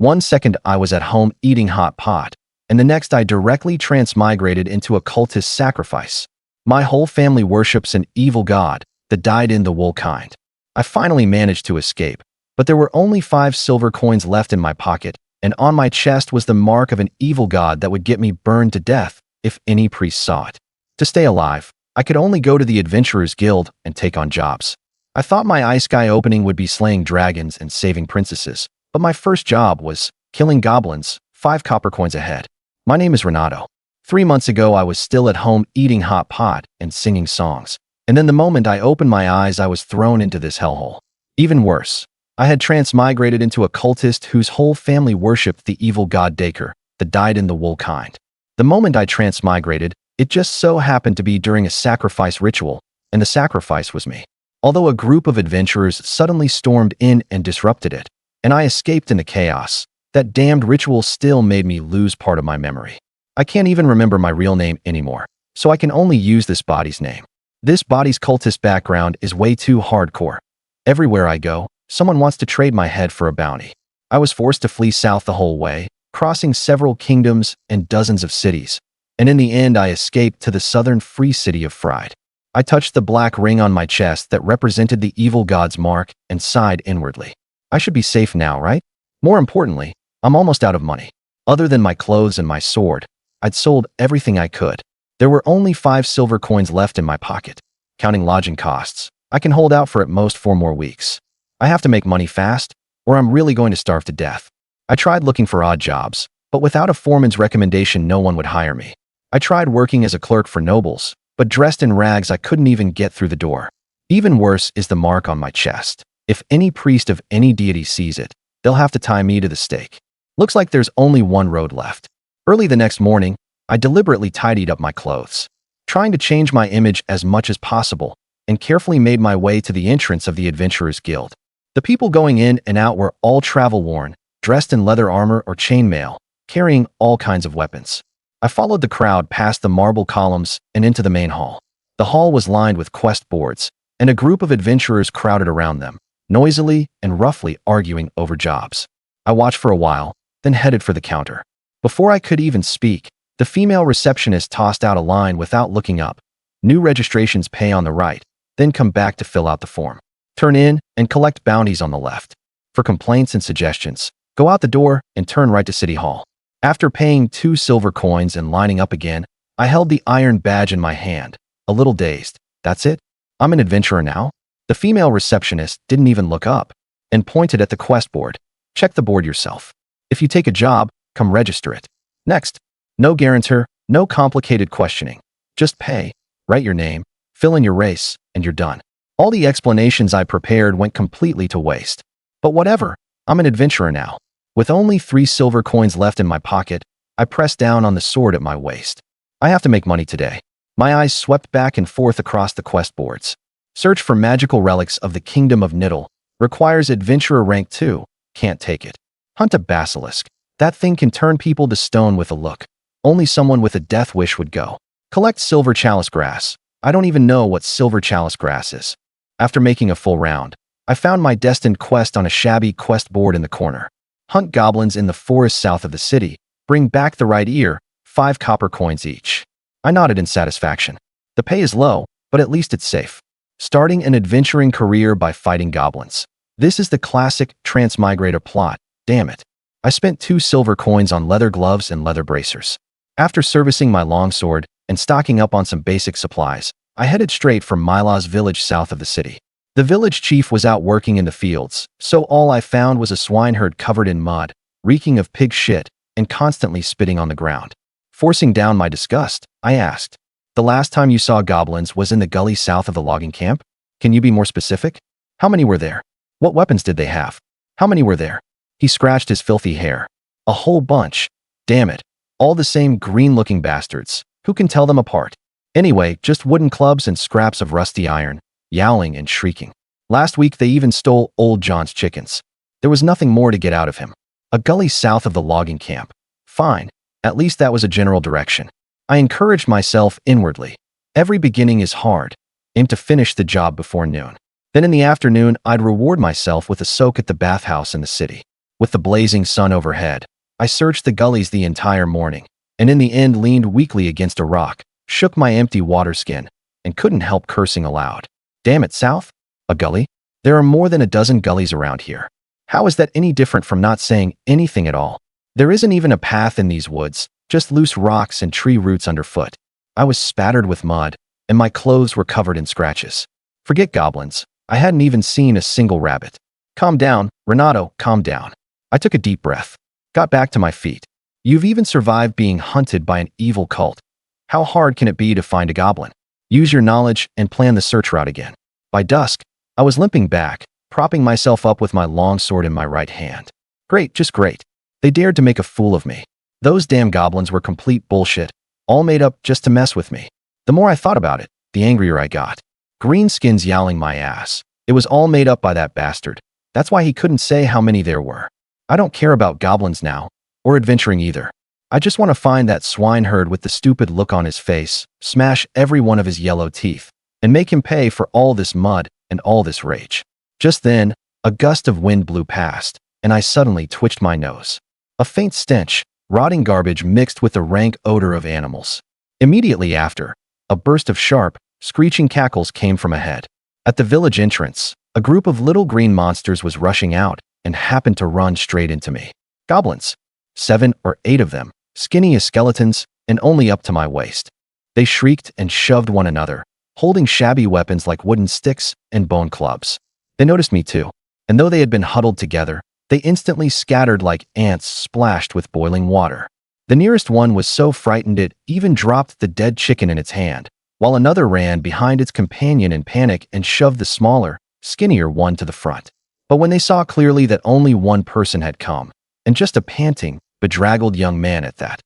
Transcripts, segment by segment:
One second I was at home eating hot pot, and the next I directly transmigrated into a cultist sacrifice. My whole family worships an evil god, the dyed-in-the-wool kind. I finally managed to escape, but there were only 5 silver coins left in my pocket, and on my chest was the mark of an evil god that would get me burned to death if any priest saw it. To stay alive, I could only go to the Adventurers Guild and take on jobs. I thought my ice sky opening would be slaying dragons and saving princesses, but my first job was killing goblins, 5 copper coins ahead. My name is Renato. 3 months ago, I was still at home eating hot pot and singing songs. And then the moment I opened my eyes, I was thrown into this hellhole. Even worse, I had transmigrated into a cultist whose whole family worshipped the evil god Dacre, the dyed-in-the-wool kind. The moment I transmigrated, it just so happened to be during a sacrifice ritual, and the sacrifice was me. Although a group of adventurers suddenly stormed in and disrupted it, and I escaped in the chaos, that damned ritual still made me lose part of my memory. I can't even remember my real name anymore, so I can only use this body's name. This body's cultist background is way too hardcore. Everywhere I go, someone wants to trade my head for a bounty. I was forced to flee south the whole way, crossing several kingdoms and dozens of cities, and in the end I escaped to the southern free city of Fried. I touched the black ring on my chest that represented the evil god's mark and sighed inwardly. I should be safe now, right? More importantly, I'm almost out of money. Other than my clothes and my sword, I'd sold everything I could. There were only 5 silver coins left in my pocket. Counting lodging costs, I can hold out for at most 4 more weeks. I have to make money fast, or I'm really going to starve to death. I tried looking for odd jobs, but without a foreman's recommendation, no one would hire me. I tried working as a clerk for nobles, but dressed in rags, I couldn't even get through the door. Even worse is the mark on my chest. If any priest of any deity sees it, they'll have to tie me to the stake. Looks like there's only one road left. Early the next morning, I deliberately tidied up my clothes, trying to change my image as much as possible, and carefully made my way to the entrance of the Adventurers Guild. The people going in and out were all travel-worn, dressed in leather armor or chainmail, carrying all kinds of weapons. I followed the crowd past the marble columns and into the main hall. The hall was lined with quest boards, and a group of adventurers crowded around them, noisily and roughly arguing over jobs. I watched for a while, then headed for the counter. Before I could even speak, the female receptionist tossed out a line without looking up. New registrations pay on the right, then come back to fill out the form. Turn in and collect bounties on the left. For complaints and suggestions, go out the door and turn right to City Hall. After paying 2 silver coins and lining up again, I held the iron badge in my hand, a little dazed. That's it? I'm an adventurer now? The female receptionist didn't even look up and pointed at the quest board. Check the board yourself. If you take a job, come register it. Next. No guarantor, no complicated questioning. Just pay, write your name, fill in your race, and you're done. All the explanations I prepared went completely to waste. But whatever, I'm an adventurer now. With only 3 silver coins left in my pocket, I pressed down on the sword at my waist. I have to make money today. My eyes swept back and forth across the quest boards. Search for magical relics of the Kingdom of Niddle. Requires adventurer rank 2. Can't take it. Hunt a basilisk. That thing can turn people to stone with a look. Only someone with a death wish would go. Collect silver chalice grass. I don't even know what silver chalice grass is. After making a full round, I found my destined quest on a shabby quest board in the corner. Hunt goblins in the forest south of the city. Bring back the right ear. 5 copper coins each. I nodded in satisfaction. The pay is low, but at least it's safe. Starting an adventuring career by fighting goblins. This is the classic transmigrator plot. Damn it. I spent 2 silver coins on leather gloves and leather bracers. After servicing my longsword and stocking up on some basic supplies, I headed straight for Mila's village south of the city. The village chief was out working in the fields, so all I found was a swineherd covered in mud, reeking of pig shit, and constantly spitting on the ground. Forcing down my disgust, I asked, "The last time you saw goblins was in the gully south of the logging camp? Can you be more specific? How many were there? What weapons did they have? How many were there?" He scratched his filthy hair. "A whole bunch. Damn it. All the same green-looking bastards. Who can tell them apart? Anyway, just wooden clubs and scraps of rusty iron, yowling and shrieking. Last week they even stole old John's chickens. There was nothing more to get out of him. A gully south of the logging camp. Fine. At least that was a general direction." I encouraged myself inwardly. Every beginning is hard. Aim to finish the job before noon. Then in the afternoon, I'd reward myself with a soak at the bathhouse in the city. with the blazing sun overhead. I searched the gullies the entire morning, and in the end leaned weakly against a rock, shook my empty water skin, and couldn't help cursing aloud. Damn it, South? A gully? There are more than a dozen gullies around here. How is that any different from not saying anything at all? There isn't even a path in these woods, just loose rocks and tree roots underfoot. I was spattered with mud, and my clothes were covered in scratches. Forget goblins. I hadn't even seen a single rabbit. Calm down, Renato, calm down. I took a deep breath, got back to my feet. You've even survived being hunted by an evil cult. How hard can it be to find a goblin? Use your knowledge and plan the search route again. By dusk, I was limping back, propping myself up with my long sword in my right hand. Great, just great. They dared to make a fool of me. Those damn goblins were complete bullshit, all made up just to mess with me. The more I thought about it, the angrier I got. Greenskins yowling my ass. It was all made up by that bastard. That's why he couldn't say how many there were. I don't care about goblins now, or adventuring either. I just want to find that swineherd with the stupid look on his face, smash every one of his yellow teeth, and make him pay for all this mud and all this rage. Just then, a gust of wind blew past, and I suddenly twitched my nose. A faint stench, rotting garbage mixed with the rank odor of animals. Immediately after, a burst of sharp, screeching cackles came from ahead. At the village entrance, a group of little green monsters was rushing out and happened to run straight into me. Goblins. 7 or 8 of them, skinny as skeletons and only up to my waist. They shrieked and shoved one another, holding shabby weapons like wooden sticks and bone clubs. They noticed me too, and though they had been huddled together, they instantly scattered like ants splashed with boiling water. The nearest one was so frightened it even dropped the dead chicken in its hand, while another ran behind its companion in panic and shoved the smaller, skinnier one to the front. But when they saw clearly that only one person had come, and just a panting, bedraggled young man at that,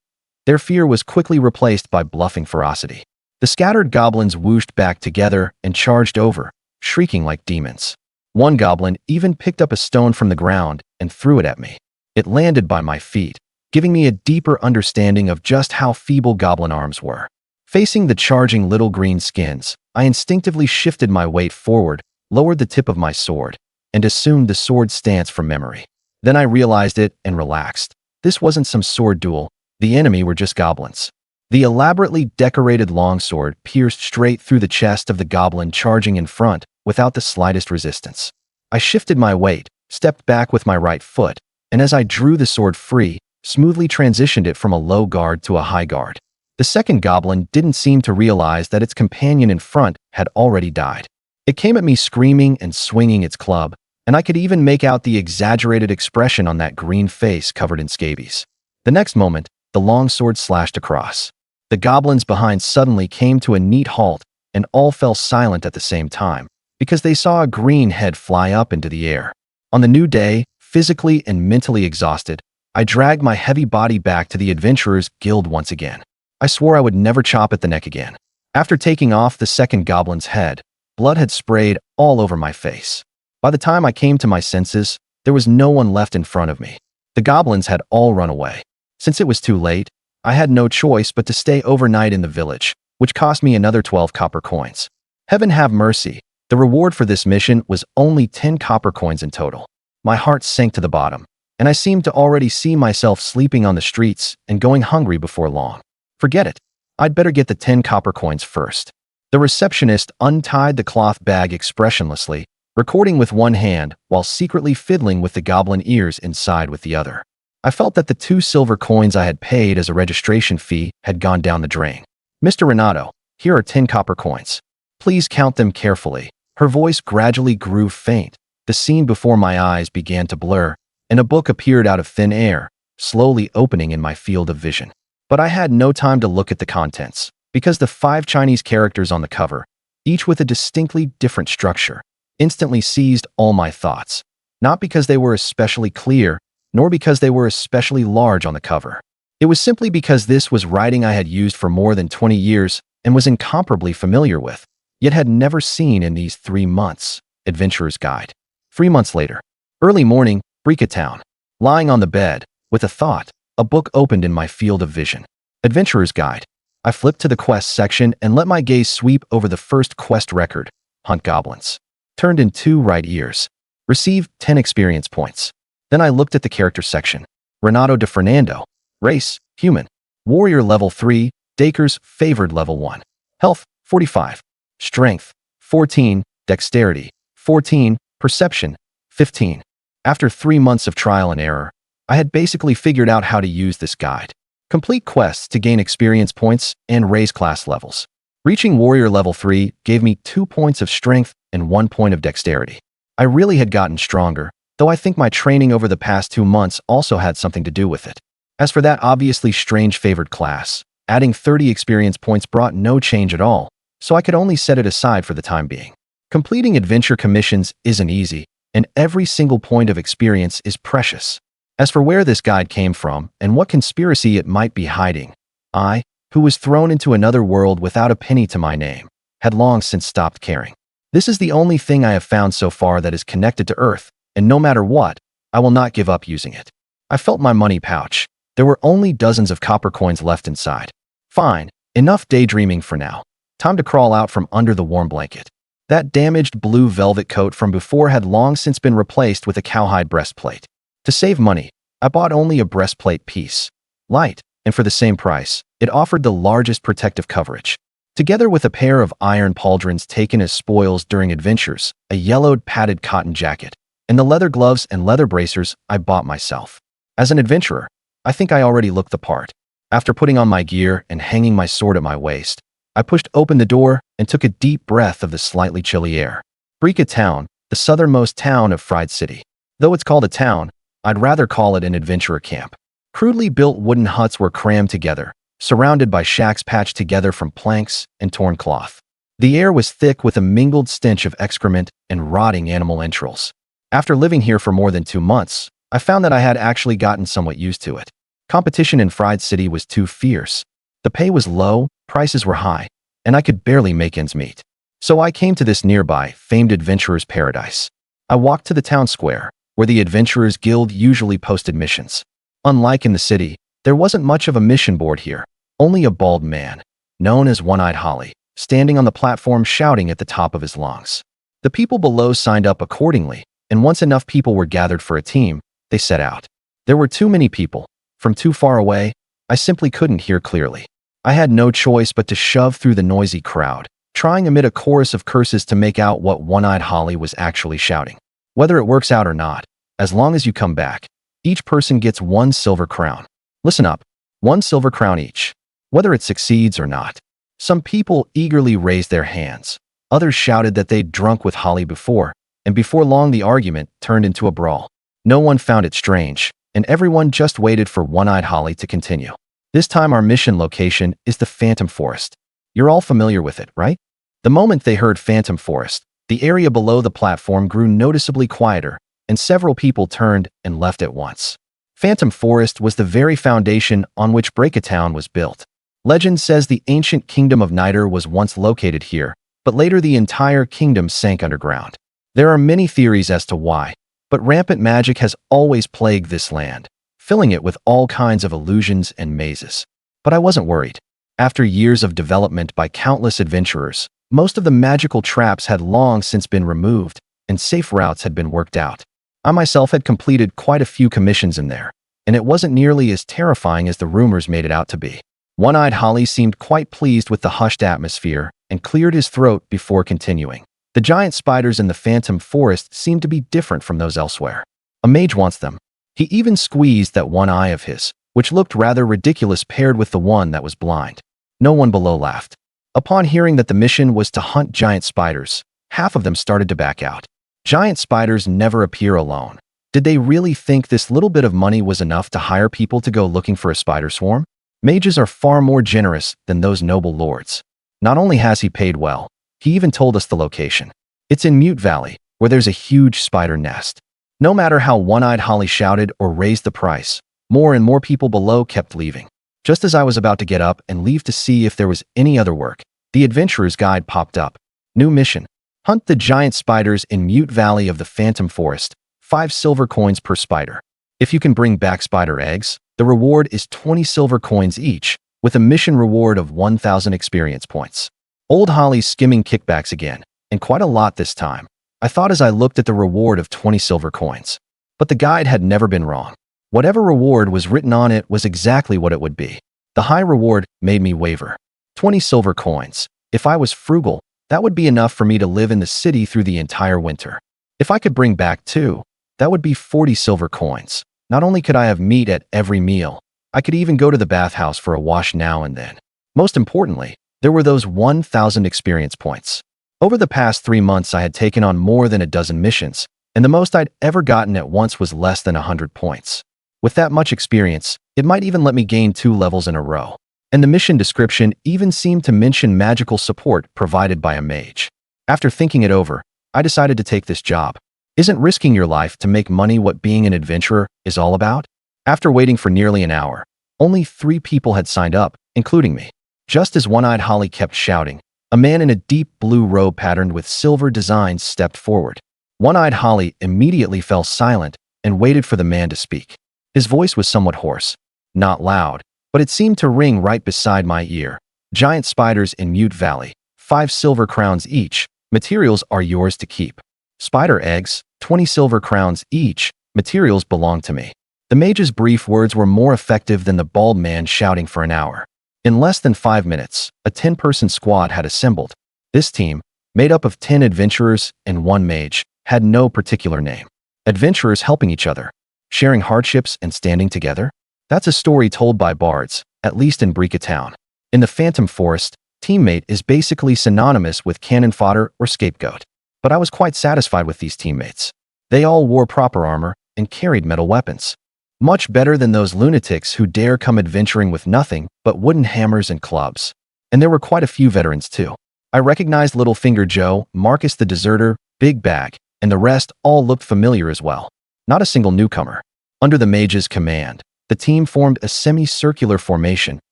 their fear was quickly replaced by bluffing ferocity. The scattered goblins whooshed back together and charged over, shrieking like demons. One goblin even picked up a stone from the ground and threw it at me. It landed by my feet, giving me a deeper understanding of just how feeble goblin arms were. Facing the charging little green skins, I instinctively shifted my weight forward, lowered the tip of my sword, and assumed the sword stance from memory. Then I realized it and relaxed. This wasn't some sword duel. The enemy were just goblins. The elaborately decorated longsword pierced straight through the chest of the goblin charging in front without the slightest resistance. I shifted my weight, stepped back with my right foot, and as I drew the sword free, smoothly transitioned it from a low guard to a high guard. The second goblin didn't seem to realize that its companion in front had already died. It came at me screaming and swinging its club, and I could even make out the exaggerated expression on that green face covered in scabies. The next moment, the long sword slashed across. The goblins behind suddenly came to a neat halt, and all fell silent at the same time, because they saw a green head fly up into the air. On the new day, physically and mentally exhausted, I dragged my heavy body back to the Adventurers Guild once again. I swore I would never chop at the neck again. After taking off the second goblin's head, blood had sprayed all over my face. By the time I came to my senses, there was no one left in front of me. The goblins had all run away. Since it was too late, I had no choice but to stay overnight in the village, which cost me another 12 copper coins. Heaven have mercy, the reward for this mission was only 10 copper coins in total. My heart sank to the bottom, and I seemed to already see myself sleeping on the streets and going hungry before long. Forget it. I'd better get the 10 copper coins first. The receptionist untied the cloth bag expressionlessly, recording with one hand while secretly fiddling with the goblin ears inside with the other. I felt that the 2 silver coins I had paid as a registration fee had gone down the drain. Mr. Renato, here are 10 copper coins. Please count them carefully. Her voice gradually grew faint. The scene before my eyes began to blur, and a book appeared out of thin air, slowly opening in my field of vision. But I had no time to look at the contents, because the 5 Chinese characters on the cover, each with a distinctly different structure, instantly seized all my thoughts, not because they were especially clear, nor because they were especially large on the cover. It was simply because this was writing I had used for more than 20 years and was incomparably familiar with, yet had never seen in these 3 months. Adventurer's Guide. 3 months later. Early morning, Brika Town. Lying on the bed, with a thought, a book opened in my field of vision. Adventurer's Guide. I flipped to the quest section and let my gaze sweep over the first quest record, Hunt Goblins. Turned in 2 right ears. Received 10 experience points. Then I looked at the character section. Renato de Fernando. Race, human. Warrior level 3, Daker's favored level 1. Health, 45. Strength, 14. Dexterity, 14. Perception, 15. After 3 months of trial and error, I had basically figured out how to use this guide. Complete quests to gain experience points and raise class levels. Reaching warrior level 3 gave me 2 points of strength and 1 point of dexterity. I really had gotten stronger, though I think my training over the past 2 months also had something to do with it. As for that obviously strange favored class, adding 30 experience points brought no change at all, so I could only set it aside for the time being. Completing adventure commissions isn't easy, and every single point of experience is precious. As for where this guide came from and what conspiracy it might be hiding, I, who was thrown into another world without a penny to my name, had long since stopped caring. This is the only thing I have found so far that is connected to Earth, and no matter what, I will not give up using it. I felt my money pouch. There were only dozens of copper coins left inside. Fine, enough daydreaming for now. Time to crawl out from under the warm blanket. That damaged blue velvet coat from before had long since been replaced with a cowhide breastplate. To save money, I bought only a breastplate piece. Light, and for the same price, it offered the largest protective coverage. Together with a pair of iron pauldrons taken as spoils during adventures, a yellowed padded cotton jacket, and the leather gloves and leather bracers I bought myself. As an adventurer, I think I already looked the part. After putting on my gear and hanging my sword at my waist, I pushed open the door and took a deep breath of the slightly chilly air. Brika Town, the southernmost town of Fried City. Though it's called a town, I'd rather call it an adventurer camp. Crudely built wooden huts were crammed together, surrounded by shacks patched together from planks and torn cloth. The air was thick with a mingled stench of excrement and rotting animal entrails. After living here for more than 2 months, I found that I had actually gotten somewhat used to it. Competition in Fried City was too fierce. The pay was low, prices were high, and I could barely make ends meet. So I came to this nearby, famed adventurer's paradise. I walked to the town square, where the Adventurers Guild usually posted missions. Unlike in the city, there wasn't much of a mission board here, only a bald man, known as One-Eyed Holly, standing on the platform shouting at the top of his lungs. The people below signed up accordingly, and once enough people were gathered for a team, they set out. There were too many people. From too far away, I simply couldn't hear clearly. I had no choice but to shove through the noisy crowd, trying amid a chorus of curses to make out what One-Eyed Holly was actually shouting. Whether it works out or not, as long as you come back, each person gets 1 silver crown. Listen up, 1 silver crown each. Whether it succeeds or not. Some people eagerly raised their hands. Others shouted that they'd drunk with Holly before, and before long the argument turned into a brawl. No one found it strange, and everyone just waited for One-Eyed Holly to continue. This time our mission location is the Phantom Forest. You're all familiar with it, right? The moment they heard Phantom Forest, the area below the platform grew noticeably quieter, and several people turned and left at once. Phantom Forest was the very foundation on which Brika Town was built. Legend says the ancient kingdom of Niter was once located here, but later the entire kingdom sank underground. There are many theories as to why, but rampant magic has always plagued this land, filling it with all kinds of illusions and mazes. But I wasn't worried. After years of development by countless adventurers, most of the magical traps had long since been removed, and safe routes had been worked out. I myself had completed quite a few commissions in there, and it wasn't nearly as terrifying as the rumors made it out to be. One-Eyed Holly seemed quite pleased with the hushed atmosphere and cleared his throat before continuing. The giant spiders in the Phantom Forest seemed to be different from those elsewhere. A mage wants them. He even squeezed that one eye of his, which looked rather ridiculous paired with the one that was blind. No one below laughed. Upon hearing that the mission was to hunt giant spiders, half of them started to back out. Giant spiders never appear alone. Did they really think this little bit of money was enough to hire people to go looking for a spider swarm? Mages are far more generous than those noble lords. Not only has he paid well, he even told us the location. It's in Mute Valley, where there's a huge spider nest. No matter how One-Eyed Holly shouted or raised the price, more and more people below kept leaving. Just as I was about to get up and leave to see if there was any other work, the adventurer's guide popped up. New mission. Hunt the giant spiders in Mute Valley of the Phantom Forest. 5 silver coins per spider. If you can bring back spider eggs, the reward is 20 silver coins each, with a mission reward of 1,000 experience points. Old Holly's skimming kickbacks again, and quite a lot this time. I thought as I looked at the reward of 20 silver coins. But the guide had never been wrong. Whatever reward was written on it was exactly what it would be. The high reward made me waver. 20 silver coins. If I was frugal, that would be enough for me to live in the city through the entire winter. If I could bring back 2, that would be 40 silver coins. Not only could I have meat at every meal, I could even go to the bathhouse for a wash now and then. Most importantly, there were those 1,000 experience points. Over the past 3 months, I had taken on more than a dozen missions, and the most I'd ever gotten at once was less than 100 points. With that much experience, it might even let me gain 2 levels in a row. And the mission description even seemed to mention magical support provided by a mage. After thinking it over, I decided to take this job. Isn't risking your life to make money what being an adventurer is all about? After waiting for nearly an hour, only 3 people had signed up, including me. Just as One-Eyed Holly kept shouting, a man in a deep blue robe patterned with silver designs stepped forward. One-Eyed Holly immediately fell silent and waited for the man to speak. His voice was somewhat hoarse, not loud, but it seemed to ring right beside my ear. Giant spiders in Mute Valley, 5 silver crowns each. Materials are yours to keep. Spider eggs, 20 silver crowns each. Materials belong to me. The mage's brief words were more effective than the bald man shouting for an hour. In less than 5 minutes, a 10-person squad had assembled. This team, made up of 10 adventurers and 1 mage, had no particular name. Adventurers helping each other, sharing hardships and standing together? That's a story told by bards, at least in Brika Town. In the Phantom Forest, teammate is basically synonymous with cannon fodder or scapegoat. But I was quite satisfied with these teammates. They all wore proper armor and carried metal weapons. Much better than those lunatics who dare come adventuring with nothing but wooden hammers and clubs. And there were quite a few veterans too. I recognized Littlefinger Joe, Marcus the Deserter, Big Bag, and the rest all looked familiar as well. Not a single newcomer. Under the mage's command, the team formed a semicircular formation,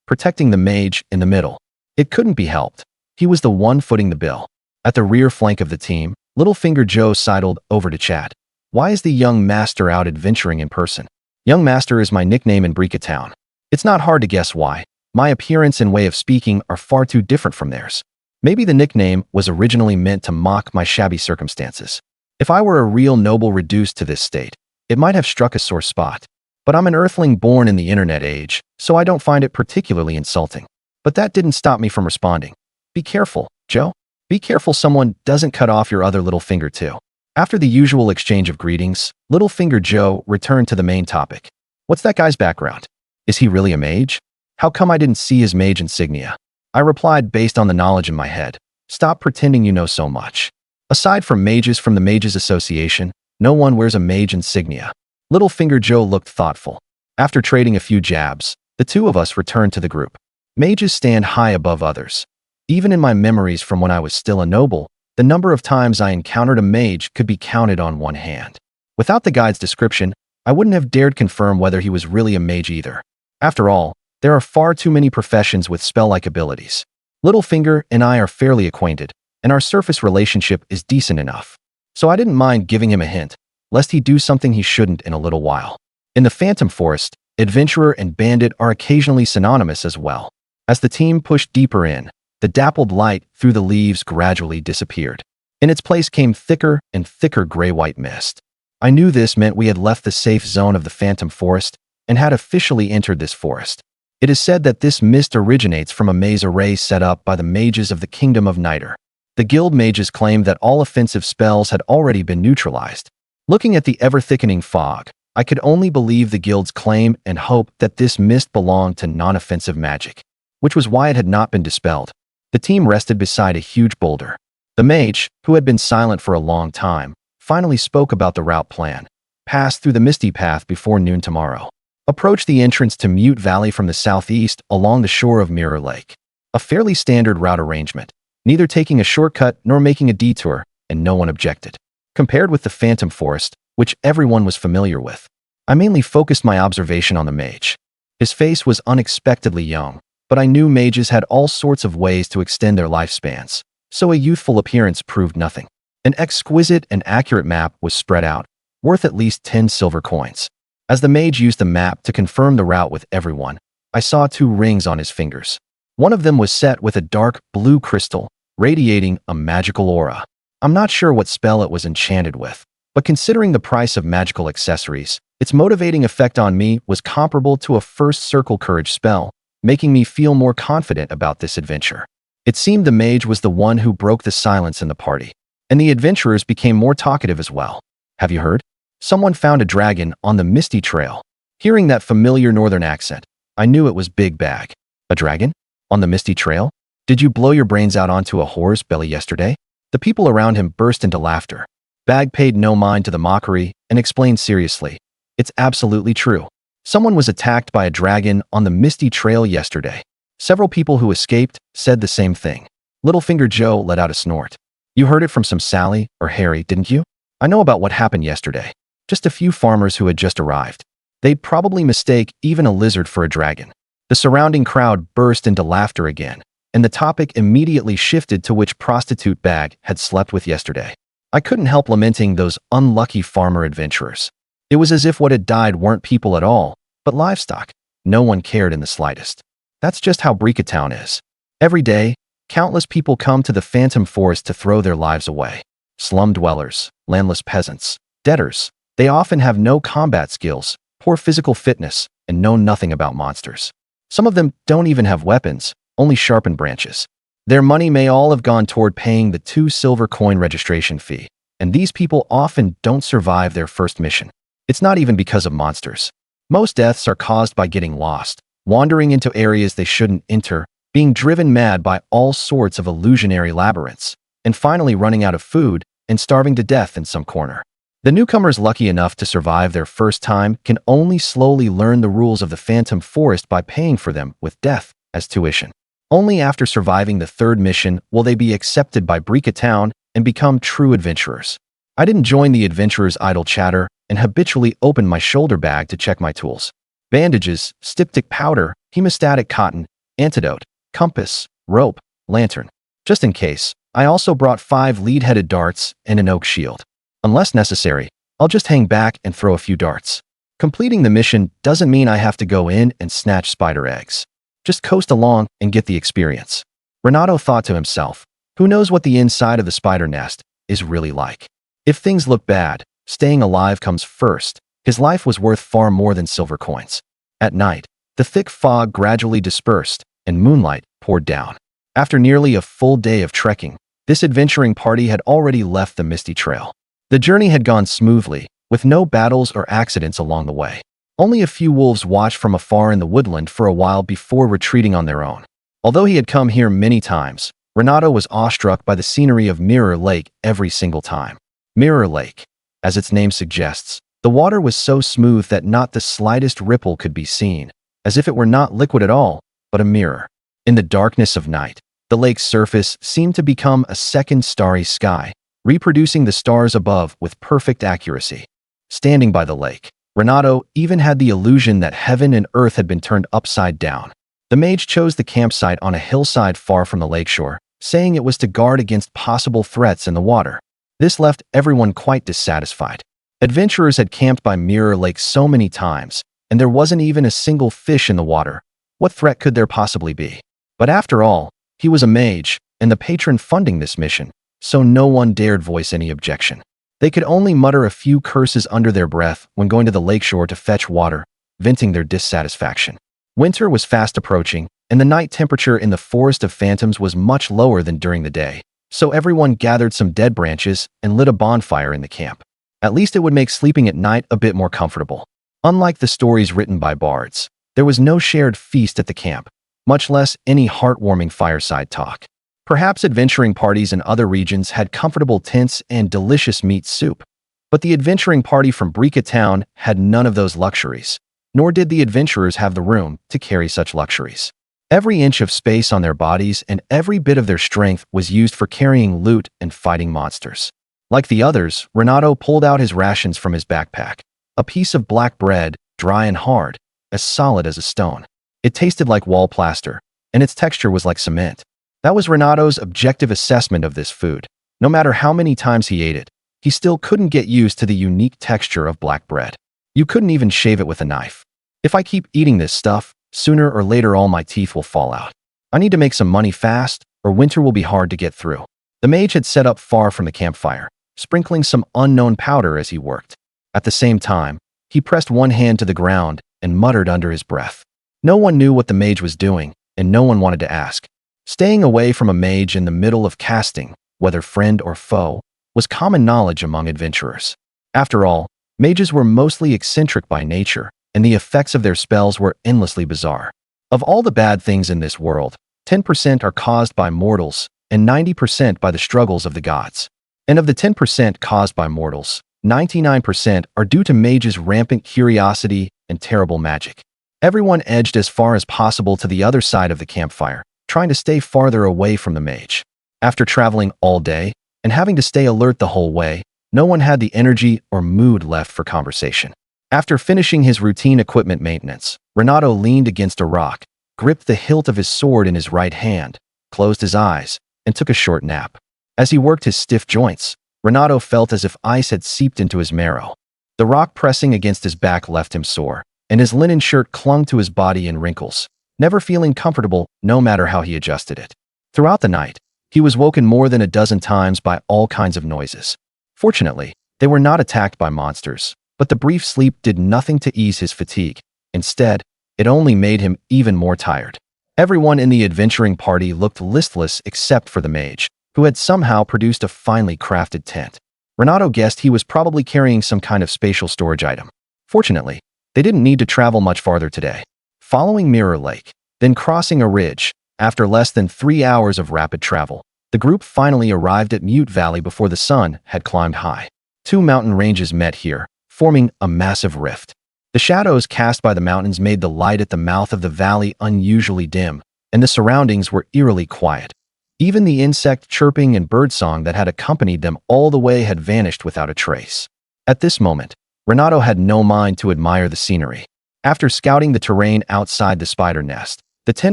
protecting the mage in the middle. It couldn't be helped. He was the one footing the bill. At the rear flank of the team, Littlefinger Joe sidled over to chat. Why is the young master out adventuring in person? Young Master is my nickname in Brika Town. It's not hard to guess why. My appearance and way of speaking are far too different from theirs. Maybe the nickname was originally meant to mock my shabby circumstances. If I were a real noble reduced to this state, it might have struck a sore spot. But I'm an earthling born in the internet age, so I don't find it particularly insulting. But that didn't stop me from responding. Be careful, Joe. Be careful someone doesn't cut off your other little finger too. After the usual exchange of greetings, Littlefinger Joe returned to the main topic. What's that guy's background? Is he really a mage? How come I didn't see his mage insignia? I replied based on the knowledge in my head. Stop pretending you know so much. Aside from mages from the Mages Association, no one wears a mage insignia. Littlefinger Joe looked thoughtful. After trading a few jabs, the 2 of us returned to the group. Mages stand high above others. Even in my memories from when I was still a noble, the number of times I encountered a mage could be counted on one hand. Without the guide's description, I wouldn't have dared confirm whether he was really a mage either. After all, there are far too many professions with spell-like abilities. Littlefinger and I are fairly acquainted, and our surface relationship is decent enough. So I didn't mind giving him a hint, lest he do something he shouldn't in a little while. In the Phantom Forest, adventurer and bandit are occasionally synonymous as well. As the team pushed deeper in, the dappled light through the leaves gradually disappeared. In its place came thicker and thicker gray-white mist. I knew this meant we had left the safe zone of the Phantom Forest and had officially entered this forest. It is said that this mist originates from a maze array set up by the mages of the Kingdom of Niter. The guild mages claimed that all offensive spells had already been neutralized. Looking at the ever-thickening fog, I could only believe the guild's claim and hope that this mist belonged to non-offensive magic, which was why it had not been dispelled. The team rested beside a huge boulder. The mage, who had been silent for a long time, finally spoke about the route plan. Pass through the misty path before noon tomorrow. Approach the entrance to Mute Valley from the southeast along the shore of Mirror Lake. A fairly standard route arrangement, neither taking a shortcut nor making a detour, and no one objected. Compared with the Phantom Forest, which everyone was familiar with, I mainly focused my observation on the mage. His face was unexpectedly young, but I knew mages had all sorts of ways to extend their lifespans, so a youthful appearance proved nothing. An exquisite and accurate map was spread out, worth at least 10 silver coins. As the mage used the map to confirm the route with everyone, I saw 2 rings on his fingers. One of them was set with a dark blue crystal, radiating a magical aura. I'm not sure what spell it was enchanted with, But considering the price of magical accessories, its motivating effect on me was comparable to a first circle courage spell, making me feel more confident about this adventure. It seemed the mage was the one who broke the silence in the party, and the adventurers became more talkative as well. Have you heard? Someone found a dragon on the Misty Trail. Hearing that familiar northern accent, I knew it was Big Bag. A dragon? On the Misty Trail? Did you blow your brains out onto a whore's belly yesterday? The people around him burst into laughter. Bag paid no mind to the mockery and explained seriously. It's absolutely true. Someone was attacked by a dragon on the Misty Trail yesterday. Several people who escaped said the same thing. Littlefinger Joe let out a snort. You heard it from some Sally or Harry, didn't you? I know about what happened yesterday. Just a few farmers who had just arrived. They'd probably mistake even a lizard for a dragon. The surrounding crowd burst into laughter again, and the topic immediately shifted to which prostitute Bag had slept with yesterday. I couldn't help lamenting those unlucky farmer adventurers. It was as if what had died weren't people at all, but livestock. No one cared in the slightest. That's just how Town is. Every day, countless people come to the Phantom Forest to throw their lives away. Slum dwellers, landless peasants, debtors. They often have no combat skills, poor physical fitness, and know nothing about monsters. Some of them don't even have weapons, only sharpened branches. Their money may all have gone toward paying the 2 silver coin registration fee, and these people often don't survive their first mission. It's not even because of monsters. Most deaths are caused by getting lost, wandering into areas they shouldn't enter, being driven mad by all sorts of illusionary labyrinths, and finally running out of food and starving to death in some corner. The newcomers lucky enough to survive their first time can only slowly learn the rules of the Phantom Forest by paying for them with death as tuition. Only after surviving the 3rd mission will they be accepted by Town and become true adventurers. I didn't join the adventurers' idle chatter and habitually opened my shoulder bag to check my tools. Bandages, styptic powder, hemostatic cotton, antidote, compass, rope, lantern. Just in case, I also brought 5 lead-headed darts and an oak shield. Unless necessary, I'll just hang back and throw a few darts. Completing the mission doesn't mean I have to go in and snatch spider eggs. Just coast along and get the experience. Renato thought to himself, who knows what the inside of the spider nest is really like? If things look bad, staying alive comes first. His life was worth far more than silver coins. At night, the thick fog gradually dispersed and moonlight poured down. After nearly a full day of trekking, this adventuring party had already left the Misty Trail. The journey had gone smoothly, with no battles or accidents along the way. Only a few wolves watched from afar in the woodland for a while before retreating on their own. Although he had come here many times, Renato was awestruck by the scenery of Mirror Lake every single time. Mirror Lake. As its name suggests, the water was so smooth that not the slightest ripple could be seen, as if it were not liquid at all, but a mirror. In the darkness of night, the lake's surface seemed to become a second starry sky, reproducing the stars above with perfect accuracy. Standing by the lake, Renato even had the illusion that heaven and earth had been turned upside down. The mage chose the campsite on a hillside far from the lakeshore, saying it was to guard against possible threats in the water. This left everyone quite dissatisfied. Adventurers had camped by Mirror Lake so many times, and there wasn't even a single fish in the water. What threat could there possibly be? But after all, he was a mage, and the patron funding this mission, so no one dared voice any objection. They could only mutter a few curses under their breath when going to the lakeshore to fetch water, venting their dissatisfaction. Winter was fast approaching, and the night temperature in the Forest of Phantoms was much lower than during the day, so everyone gathered some dead branches and lit a bonfire in the camp. At least it would make sleeping at night a bit more comfortable. Unlike the stories written by bards, there was no shared feast at the camp, much less any heartwarming fireside talk. Perhaps adventuring parties in other regions had comfortable tents and delicious meat soup, but the adventuring party from Town had none of those luxuries, nor did the adventurers have the room to carry such luxuries. Every inch of space on their bodies and every bit of their strength was used for carrying loot and fighting monsters. Like the others, Renato pulled out his rations from his backpack, a piece of black bread, dry and hard, as solid as a stone. It tasted like wall plaster, and its texture was like cement. That was Renato's objective assessment of this food. No matter how many times he ate it, he still couldn't get used to the unique texture of black bread. You couldn't even shave it with a knife. If I keep eating this stuff, sooner or later all my teeth will fall out. I need to make some money fast, or winter will be hard to get through. The mage had set up far from the campfire, sprinkling some unknown powder as he worked. At the same time, he pressed one hand to the ground and muttered under his breath. No one knew what the mage was doing, and no one wanted to ask. Staying away from a mage in the middle of casting, whether friend or foe, was common knowledge among adventurers. After all, mages were mostly eccentric by nature, and the effects of their spells were endlessly bizarre. Of all the bad things in this world, 10% are caused by mortals, and 90% by the struggles of the gods. And of the 10% caused by mortals, 99% are due to mages' rampant curiosity and terrible magic. Everyone edged as far as possible to the other side of the campfire, trying to stay farther away from the mage. After traveling all day and having to stay alert the whole way, no one had the energy or mood left for conversation. After finishing his routine equipment maintenance, Renato leaned against a rock, gripped the hilt of his sword in his right hand, closed his eyes, and took a short nap. As he worked his stiff joints, Renato felt as if ice had seeped into his marrow. The rock pressing against his back left him sore, and his linen shirt clung to his body in wrinkles, never feeling comfortable no matter how he adjusted it. Throughout the night, he was woken more than a dozen times by all kinds of noises. Fortunately, they were not attacked by monsters, but the brief sleep did nothing to ease his fatigue. Instead, it only made him even more tired. Everyone in the adventuring party looked listless except for the mage, who had somehow produced a finely crafted tent. Renato guessed he was probably carrying some kind of spatial storage item. Fortunately, they didn't need to travel much farther today. Following Mirror Lake, then crossing a ridge, after less than 3 hours of rapid travel, the group finally arrived at Mute Valley before the sun had climbed high. Two mountain ranges met here, forming a massive rift. The shadows cast by the mountains made the light at the mouth of the valley unusually dim, and the surroundings were eerily quiet. Even the insect chirping and birdsong that had accompanied them all the way had vanished without a trace. At this moment, Renato had no mind to admire the scenery. After scouting the terrain outside the spider nest, the 10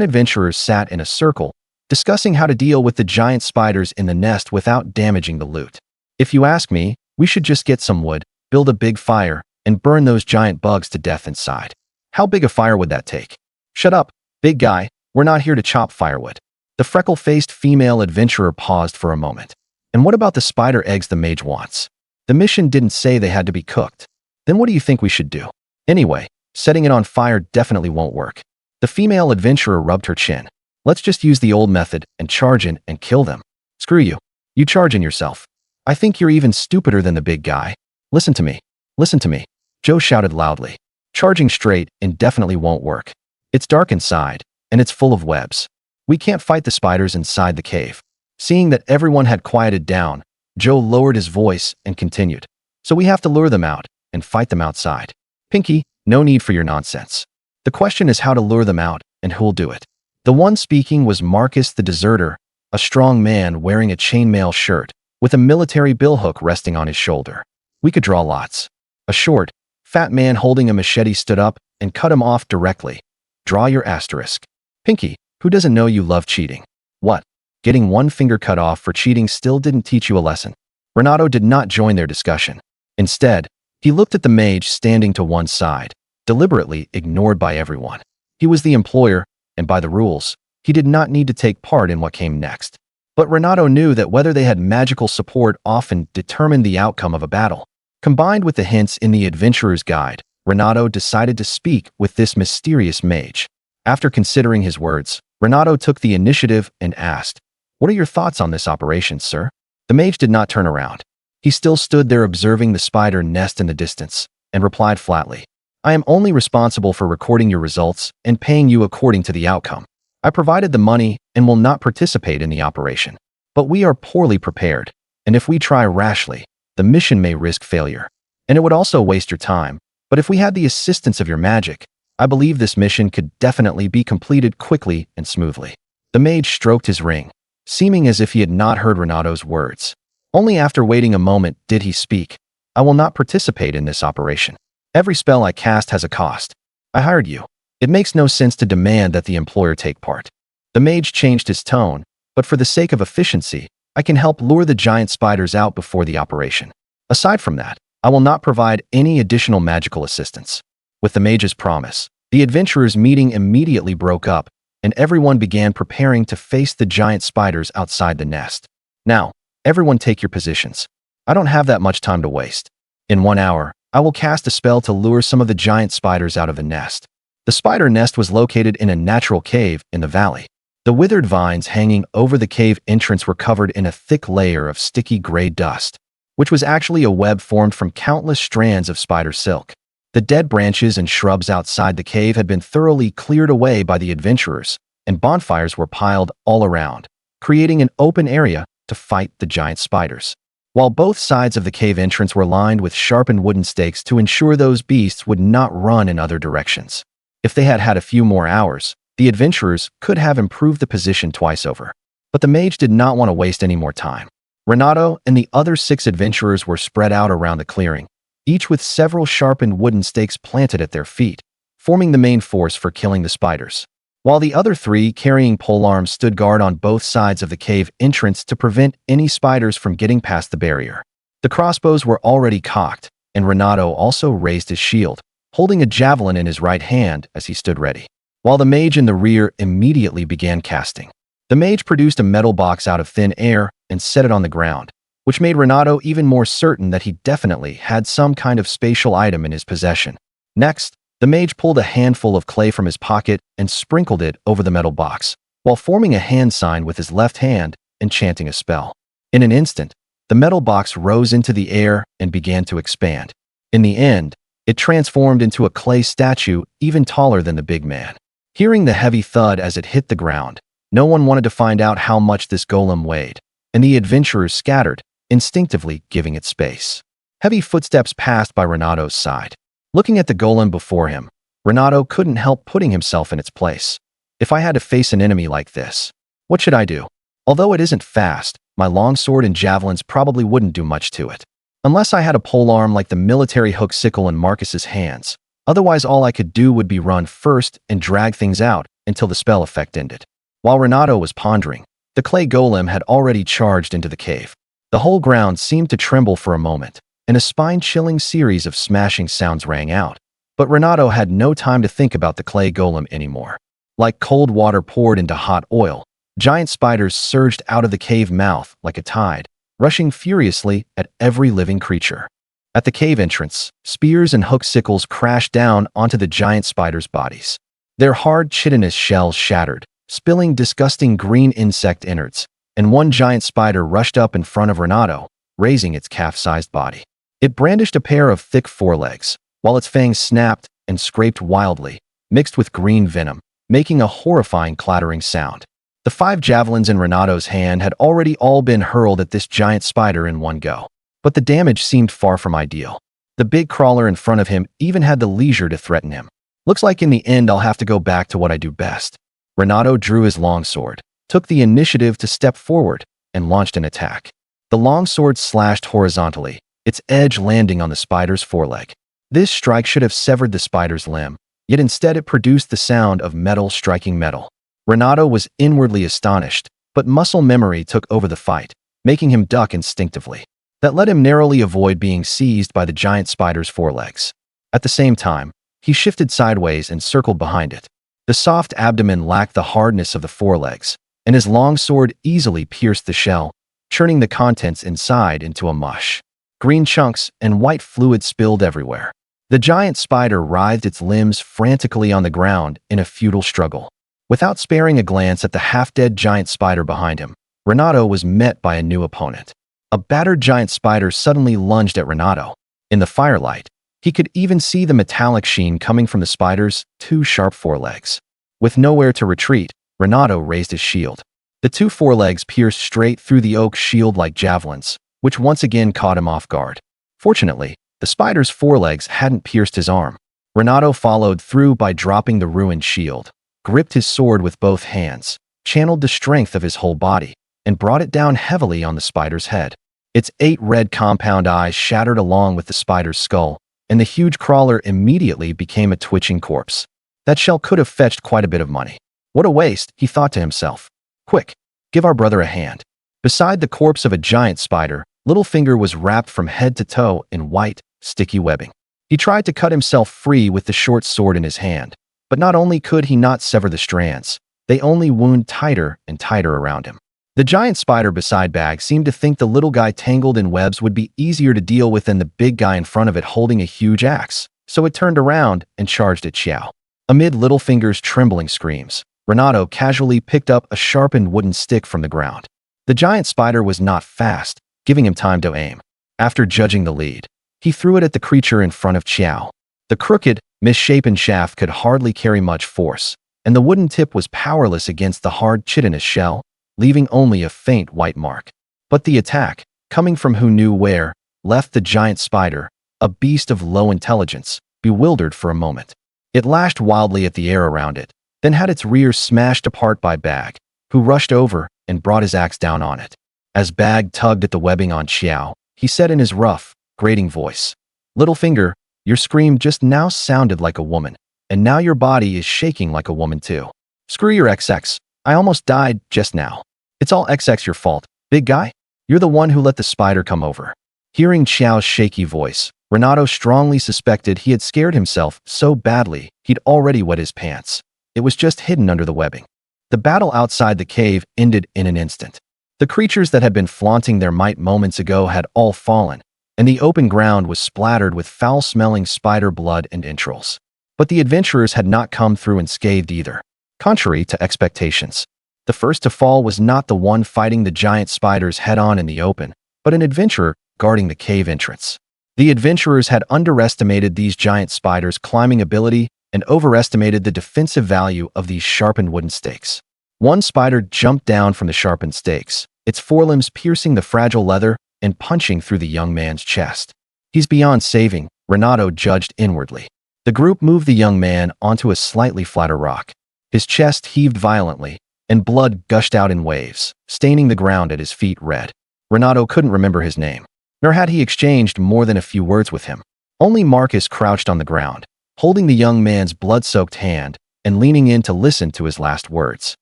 adventurers sat in a circle, discussing how to deal with the giant spiders in the nest without damaging the loot. If you ask me, we should just get some wood, build a big fire, and burn those giant bugs to death inside. How big a fire would that take? Shut up, big guy, we're not here to chop firewood. The freckle-faced female adventurer paused for a moment. And what about the spider eggs the mage wants? The mission didn't say they had to be cooked. Then what do you think we should do? Anyway, setting it on fire definitely won't work. The female adventurer rubbed her chin. Let's just use the old method and charge in and kill them. Screw you. You charge in yourself. I think you're even stupider than the big guy. Listen to me. Listen to me. Joe shouted loudly. Charging straight in definitely won't work. It's dark inside, and it's full of webs. We can't fight the spiders inside the cave. Seeing that everyone had quieted down, Joe lowered his voice and continued. So we have to lure them out and fight them outside. Pinky, no need for your nonsense. The question is how to lure them out and who'll do it. The one speaking was Marcus the deserter, a strong man wearing a chainmail shirt, with a military billhook resting on his shoulder. We could draw lots. A short, fat man holding a machete stood up and cut him off directly. Draw your asterisk. Pinky, who doesn't know you love cheating? What? Getting one finger cut off for cheating still didn't teach you a lesson. Renato did not join their discussion. Instead, he looked at the mage standing to one side, deliberately ignored by everyone. He was the employer, and by the rules, he did not need to take part in what came next. But Renato knew that whether they had magical support often determined the outcome of a battle. Combined with the hints in the adventurer's guide, Renato decided to speak with this mysterious mage. After considering his words, Renato took the initiative and asked, "What are your thoughts on this operation, sir?" The mage did not turn around. He still stood there observing the spider nest in the distance, and replied flatly, "I am only responsible for recording your results and paying you according to the outcome. I provided the money and will not participate in the operation. But we are poorly prepared, and if we try rashly, the mission may risk failure. And it would also waste your time, but if we had the assistance of your magic, I believe this mission could definitely be completed quickly and smoothly." The mage stroked his ring, seeming as if he had not heard Renato's words. Only after waiting a moment did he speak. "I will not participate in this operation. Every spell I cast has a cost. I hired you. It makes no sense to demand that the employer take part." The mage changed his tone, "But for the sake of efficiency, I can help lure the giant spiders out before the operation. Aside from that, I will not provide any additional magical assistance." With the mage's promise, the adventurers' meeting immediately broke up, and everyone began preparing to face the giant spiders outside the nest. "Now, everyone take your positions. I don't have that much time to waste. In 1 hour, I will cast a spell to lure some of the giant spiders out of the nest. The spider nest was located in a natural cave in the valley. The withered vines hanging over the cave entrance were covered in a thick layer of sticky gray dust, which was actually a web formed from countless strands of spider silk. The dead branches and shrubs outside the cave had been thoroughly cleared away by the adventurers, and bonfires were piled all around, creating an open area to fight the giant spiders. While both sides of the cave entrance were lined with sharpened wooden stakes to ensure those beasts would not run in other directions. If they had had a few more hours, the adventurers could have improved the position twice over. But the mage did not want to waste any more time. Renato and the other 6 adventurers were spread out around the clearing, each with several sharpened wooden stakes planted at their feet, forming the main force for killing the spiders. While the other 3, carrying polearms, stood guard on both sides of the cave entrance to prevent any spiders from getting past the barrier. The crossbows were already cocked, and Renato also raised his shield, holding a javelin in his right hand as he stood ready, while the mage in the rear immediately began casting. The mage produced a metal box out of thin air and set it on the ground, which made Renato even more certain that he definitely had some kind of spatial item in his possession. Next, the mage pulled a handful of clay from his pocket and sprinkled it over the metal box, while forming a hand sign with his left hand and chanting a spell. In an instant, the metal box rose into the air and began to expand. In the end, it transformed into a clay statue even taller than the big man. Hearing the heavy thud as it hit the ground, no one wanted to find out how much this golem weighed, and the adventurers scattered, instinctively giving it space. Heavy footsteps passed by Renato's side. Looking at the golem before him, Renato couldn't help putting himself in its place. If I had to face an enemy like this, what should I do? Although it isn't fast, my longsword and javelins probably wouldn't do much to it. Unless I had a polearm like the military hook sickle in Marcus's hands. Otherwise, all I could do would be run first and drag things out until the spell effect ended. While Renato was pondering, the clay golem had already charged into the cave. The whole ground seemed to tremble for a moment, and a spine-chilling series of smashing sounds rang out. But Renato had no time to think about the clay golem anymore. Like cold water poured into hot oil, giant spiders surged out of the cave mouth like a tide, rushing furiously at every living creature. At the cave entrance, spears and hook sickles crashed down onto the giant spiders' bodies. Their hard chitinous shells shattered, spilling disgusting green insect innards, and one giant spider rushed up in front of Renato, raising its calf-sized body. It brandished a pair of thick forelegs, while its fangs snapped and scraped wildly, mixed with green venom, making a horrifying clattering sound. The 5 javelins in Renato's hand had already all been hurled at this giant spider in one go. But the damage seemed far from ideal. The big crawler in front of him even had the leisure to threaten him. Looks like in the end I'll have to go back to what I do best. Renato drew his longsword, took the initiative to step forward, and launched an attack. The longsword slashed horizontally, its edge landing on the spider's foreleg. This strike should have severed the spider's limb, yet instead it produced the sound of metal striking metal. Renato was inwardly astonished, but muscle memory took over the fight, making him duck instinctively. That let him narrowly avoid being seized by the giant spider's forelegs. At the same time, he shifted sideways and circled behind it. The soft abdomen lacked the hardness of the forelegs, and his long sword easily pierced the shell, churning the contents inside into a mush. Green chunks and white fluid spilled everywhere. The giant spider writhed its limbs frantically on the ground in a futile struggle. Without sparing a glance at the half-dead giant spider behind him, Renato was met by a new opponent. A battered giant spider suddenly lunged at Renato. In the firelight, he could even see the metallic sheen coming from the spider's 2 sharp forelegs. With nowhere to retreat, Renato raised his shield. The 2 forelegs pierced straight through the oak shield like javelins, which once again caught him off guard. Fortunately, the spider's forelegs hadn't pierced his arm. Renato followed through by dropping the ruined shield, gripped his sword with both hands, channeled the strength of his whole body, and brought it down heavily on the spider's head. Its 8 red compound eyes shattered along with the spider's skull, and the huge crawler immediately became a twitching corpse. That shell could have fetched quite a bit of money. What a waste, he thought to himself. Quick, give our brother a hand. Beside the corpse of a giant spider, Littlefinger was wrapped from head to toe in white, sticky webbing. He tried to cut himself free with the short sword in his hand, but not only could he not sever the strands, they only wound tighter and tighter around him. The giant spider beside Bag seemed to think the little guy tangled in webs would be easier to deal with than the big guy in front of it holding a huge axe, so it turned around and charged at Xiao. Amid Littlefinger's trembling screams, Renato casually picked up a sharpened wooden stick from the ground. The giant spider was not fast, giving him time to aim. After judging the lead, he threw it at the creature in front of Xiao. The crooked, misshapen shaft could hardly carry much force, and the wooden tip was powerless against the hard chitinous shell, leaving only a faint white mark. But the attack, coming from who knew where, left the giant spider, a beast of low intelligence, bewildered for a moment. It lashed wildly at the air around it, then had its rear smashed apart by Bag, who rushed over and brought his axe down on it. As Bag tugged at the webbing on Xiao, he said in his rough, grating voice, "Littlefinger, your scream just now sounded like a woman, and now your body is shaking like a woman too. Screw your XX. I almost died just now. It's all XX your fault, big guy. You're the one who let the spider come over." Hearing Xiao's shaky voice, Renato strongly suspected he had scared himself so badly he'd already wet his pants. It was just hidden under the webbing. The battle outside the cave ended in an instant. The creatures that had been flaunting their might moments ago had all fallen, and the open ground was splattered with foul-smelling spider blood and entrails. But the adventurers had not come through unscathed either. Contrary to expectations, the first to fall was not the one fighting the giant spiders head-on in the open, but an adventurer guarding the cave entrance. The adventurers had underestimated these giant spiders' climbing ability and overestimated the defensive value of these sharpened wooden stakes. One spider jumped down from the sharpened stakes, its forelimbs piercing the fragile leather and punching through the young man's chest. "He's beyond saving," Renato judged inwardly. The group moved the young man onto a slightly flatter rock. His chest heaved violently, and blood gushed out in waves, staining the ground at his feet red. Renato couldn't remember his name, nor had he exchanged more than a few words with him. Only Marcus crouched on the ground, holding the young man's blood-soaked hand and leaning in to listen to his last words.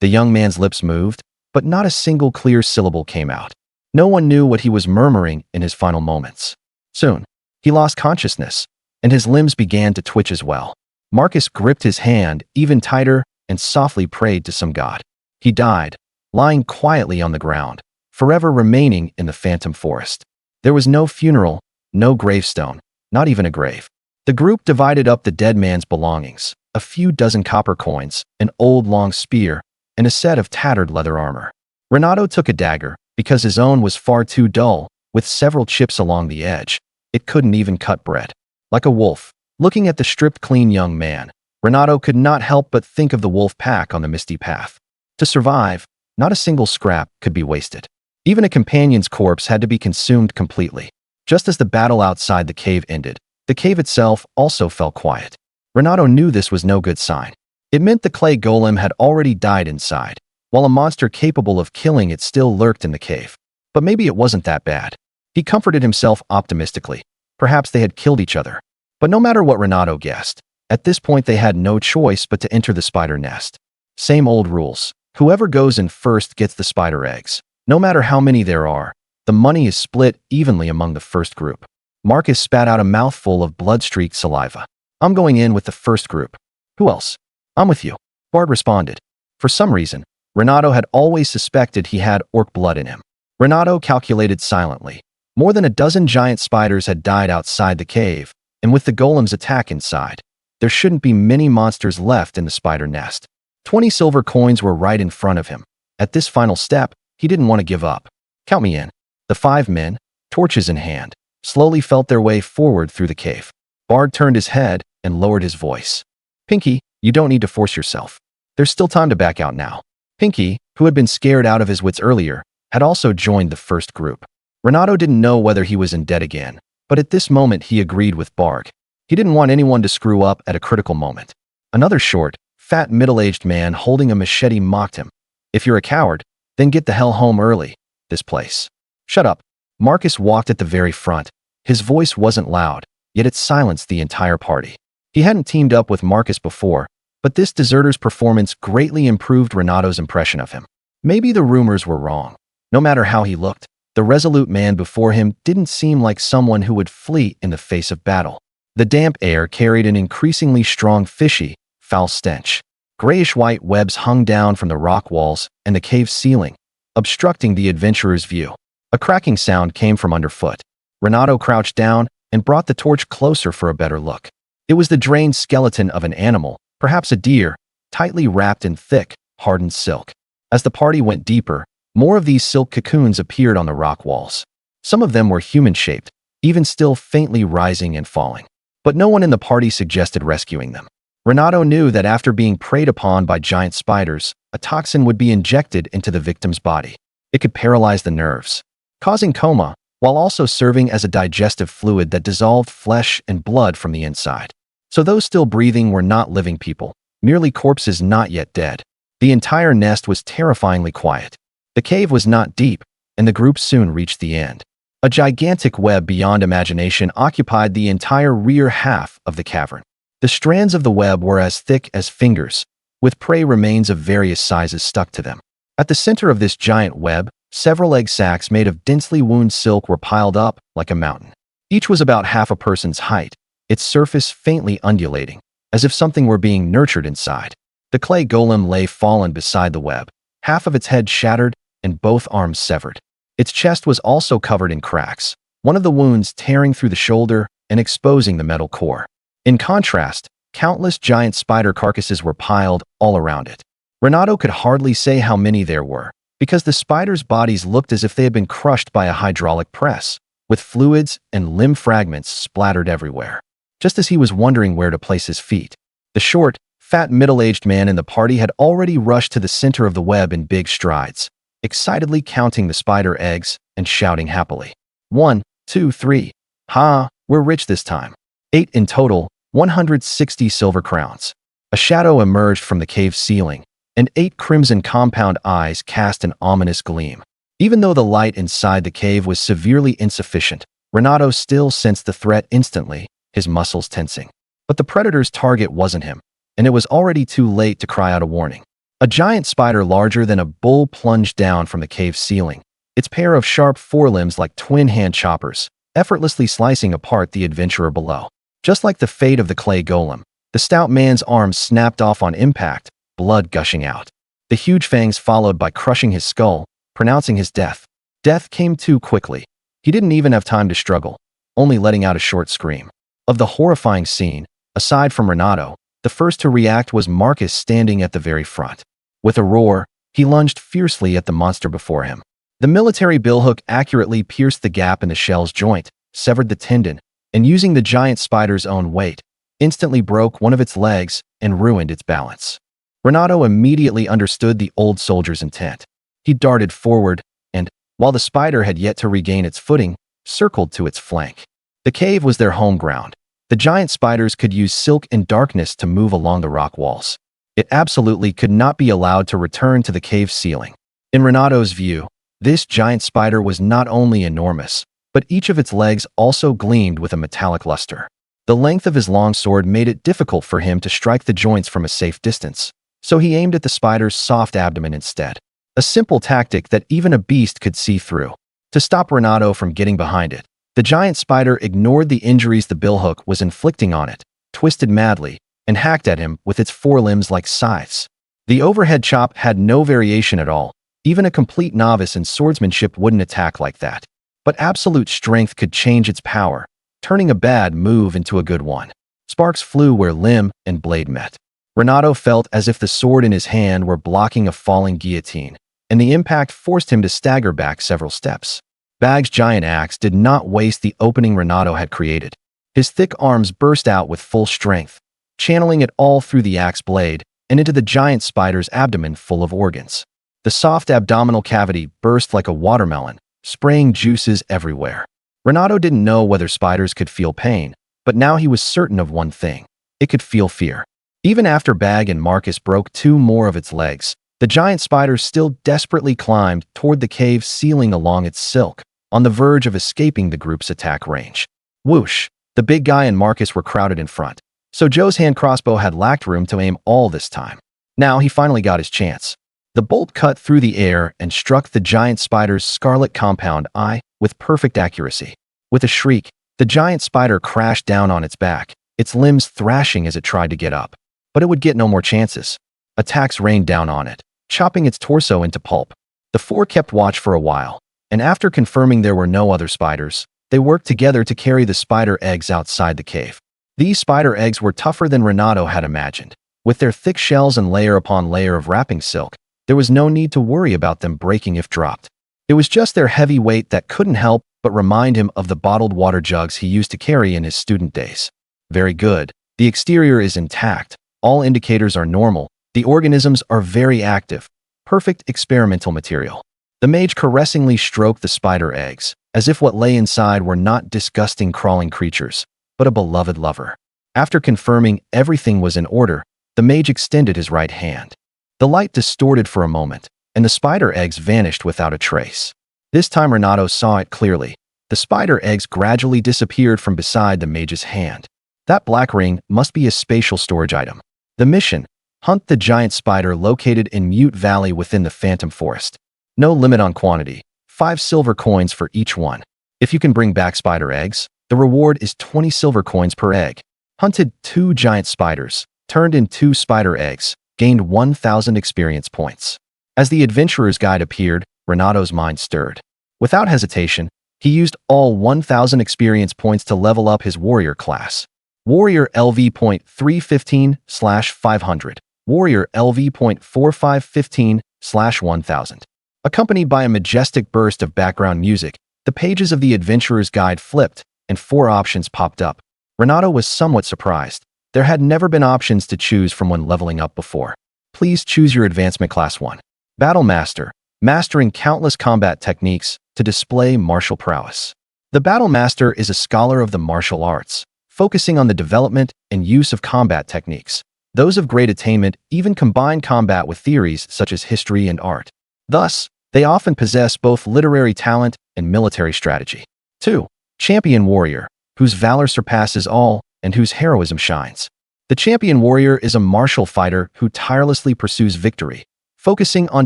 The young man's lips moved, but not a single clear syllable came out. No one knew what he was murmuring in his final moments. Soon, he lost consciousness, and his limbs began to twitch as well. Marcus gripped his hand even tighter and softly prayed to some god. He died, lying quietly on the ground, forever remaining in the phantom forest. There was no funeral, no gravestone, not even a grave. The group divided up the dead man's belongings, a few dozen copper coins, an old long spear, and a set of tattered leather armor. Renato took a dagger, because his own was far too dull, with several chips along the edge. It couldn't even cut bread. Like a wolf, looking at the stripped-clean young man, Renato could not help but think of the wolf pack on the misty path. To survive, not a single scrap could be wasted. Even a companion's corpse had to be consumed completely. Just as the battle outside the cave ended, the cave itself also fell quiet. Renato knew this was no good sign. It meant the clay golem had already died inside, while a monster capable of killing it still lurked in the cave. But maybe it wasn't that bad. He comforted himself optimistically. Perhaps they had killed each other. But no matter what Renato guessed, at this point they had no choice but to enter the spider nest. Same old rules. Whoever goes in first gets the spider eggs. No matter how many there are, the money is split evenly among the first group. Marcus spat out a mouthful of blood-streaked saliva. "I'm going in with the first group." "Who else?" "I'm with you," Bard responded. For some reason, Renato had always suspected he had orc blood in him. Renato calculated silently. More than a dozen giant spiders had died outside the cave, and with the golem's attack inside, there shouldn't be many monsters left in the spider nest. 20 silver coins were right in front of him. At this final step, he didn't want to give up. "Count me in." The 5 men, torches in hand, slowly felt their way forward through the cave. Bard turned his head and lowered his voice. "Pinky, you don't need to force yourself. There's still time to back out now." Pinky, who had been scared out of his wits earlier, had also joined the first group. Renato didn't know whether he was in debt again, but at this moment he agreed with Barg. He didn't want anyone to screw up at a critical moment. Another short, fat middle-aged man holding a machete mocked him. "If you're a coward, then get the hell home early. This place." "Shut up." Marcus walked at the very front. His voice wasn't loud, yet it silenced the entire party. He hadn't teamed up with Marcus before, but this deserter's performance greatly improved Renato's impression of him. Maybe the rumors were wrong. No matter how he looked, the resolute man before him didn't seem like someone who would flee in the face of battle. The damp air carried an increasingly strong fishy, foul stench. Grayish-white webs hung down from the rock walls and the cave ceiling, obstructing the adventurer's view. A cracking sound came from underfoot. Renato crouched down and brought the torch closer for a better look. It was the drained skeleton of an animal, perhaps a deer, tightly wrapped in thick, hardened silk. As the party went deeper, more of these silk cocoons appeared on the rock walls. Some of them were human-shaped, even still faintly rising and falling. But no one in the party suggested rescuing them. Renato knew that after being preyed upon by giant spiders, a toxin would be injected into the victim's body. It could paralyze the nerves, causing coma, while also serving as a digestive fluid that dissolved flesh and blood from the inside. So those still breathing were not living people, merely corpses not yet dead. The entire nest was terrifyingly quiet. The cave was not deep, and the group soon reached the end. A gigantic web beyond imagination occupied the entire rear half of the cavern. The strands of the web were as thick as fingers, with prey remains of various sizes stuck to them. At the center of this giant web, several egg sacs made of densely wound silk were piled up like a mountain. Each was about half a person's height, its surface faintly undulating, as if something were being nurtured inside. The clay golem lay fallen beside the web, half of its head shattered and both arms severed. Its chest was also covered in cracks, one of the wounds tearing through the shoulder and exposing the metal core. In contrast, countless giant spider carcasses were piled all around it. Renato could hardly say how many there were, because the spiders' bodies looked as if they had been crushed by a hydraulic press, with fluids and limb fragments splattered everywhere. Just as he was wondering where to place his feet, the short, fat middle-aged man in the party had already rushed to the center of the web in big strides, excitedly counting the spider eggs and shouting happily. 1, 2, 3. Ha, we're rich this time. 8 in total, 160 silver crowns. A shadow emerged from the cave ceiling, and 8 crimson compound eyes cast an ominous gleam. Even though the light inside the cave was severely insufficient, Renato still sensed the threat instantly, his muscles tensing. But the predator's target wasn't him, and it was already too late to cry out a warning. A giant spider larger than a bull plunged down from the cave ceiling, its pair of sharp forelimbs like twin hand choppers, effortlessly slicing apart the adventurer below. Just like the fate of the clay golem, the stout man's arms snapped off on impact, blood gushing out. The huge fangs followed by crushing his skull, pronouncing his death. Death came too quickly. He didn't even have time to struggle, only letting out a short scream. Of the horrifying scene, aside from Renato, the first to react was Marcus standing at the very front. With a roar, he lunged fiercely at the monster before him. The military billhook accurately pierced the gap in the shell's joint, severed the tendon, and using the giant spider's own weight, instantly broke one of its legs and ruined its balance. Renato immediately understood the old soldier's intent. He darted forward and, while the spider had yet to regain its footing, circled to its flank. The cave was their home ground. The giant spiders could use silk and darkness to move along the rock walls. It absolutely could not be allowed to return to the cave ceiling. In Renato's view, this giant spider was not only enormous, but each of its legs also gleamed with a metallic luster. The length of his long sword made it difficult for him to strike the joints from a safe distance, so he aimed at the spider's soft abdomen instead. A simple tactic that even a beast could see through. To stop Renato from getting behind it, the giant spider ignored the injuries the billhook was inflicting on it, twisted madly, and hacked at him with its forelimbs like scythes. The overhead chop had no variation at all. Even a complete novice in swordsmanship wouldn't attack like that. But absolute strength could change its power, turning a bad move into a good one. Sparks flew where limb and blade met. Renato felt as if the sword in his hand were blocking a falling guillotine, and the impact forced him to stagger back several steps. Bag's giant axe did not waste the opening Renato had created. His thick arms burst out with full strength, channeling it all through the axe blade and into the giant spider's abdomen full of organs. The soft abdominal cavity burst like a watermelon, spraying juices everywhere. Renato didn't know whether spiders could feel pain, but now he was certain of one thing. It could feel fear. Even after Bag and Marcus broke 2 more of its legs, the giant spider still desperately climbed toward the cave ceiling along its silk, on the verge of escaping the group's attack range. Whoosh! The big guy and Marcus were crowded in front, so Joe's hand crossbow had lacked room to aim all this time. Now he finally got his chance. The bolt cut through the air and struck the giant spider's scarlet compound eye with perfect accuracy. With a shriek, the giant spider crashed down on its back, its limbs thrashing as it tried to get up. But it would get no more chances. Attacks rained down on it, chopping its torso into pulp. The four kept watch for a while, and after confirming there were no other spiders, they worked together to carry the spider eggs outside the cave. These spider eggs were tougher than Renato had imagined. With their thick shells and layer upon layer of wrapping silk, there was no need to worry about them breaking if dropped. It was just their heavy weight that couldn't help but remind him of the bottled water jugs he used to carry in his student days. Very good. The exterior is intact. All indicators are normal. The organisms are very active. Perfect experimental material. The mage caressingly stroked the spider eggs, as if what lay inside were not disgusting crawling creatures, but a beloved lover. After confirming everything was in order, the mage extended his right hand. The light distorted for a moment, and the spider eggs vanished without a trace. This time Renato saw it clearly. The spider eggs gradually disappeared from beside the mage's hand. That black ring must be a spatial storage item. The mission: hunt the giant spider located in Mute Valley within the Phantom Forest. No limit on quantity, 5 silver coins for each one. If you can bring back spider eggs, the reward is 20 silver coins per egg. Hunted 2 giant spiders, turned in 2 spider eggs, gained 1,000 experience points. As the adventurer's guide appeared, Renato's mind stirred. Without hesitation, he used all 1,000 experience points to level up his warrior class. Warrior LV.315/500. Warrior LV.4515/1000. Accompanied by a majestic burst of background music, the pages of the adventurer's guide flipped, and 4 options popped up. Renato was somewhat surprised. There had never been options to choose from when leveling up before. Please choose your advancement class 1. Battle Master, mastering countless combat techniques to display martial prowess. The Battle Master is a scholar of the martial arts, focusing on the development and use of combat techniques. Those of great attainment even combine combat with theories such as history and art. Thus, they often possess both literary talent and military strategy. 2. Champion Warrior, whose valor surpasses all and whose heroism shines. The Champion Warrior is a martial fighter who tirelessly pursues victory, focusing on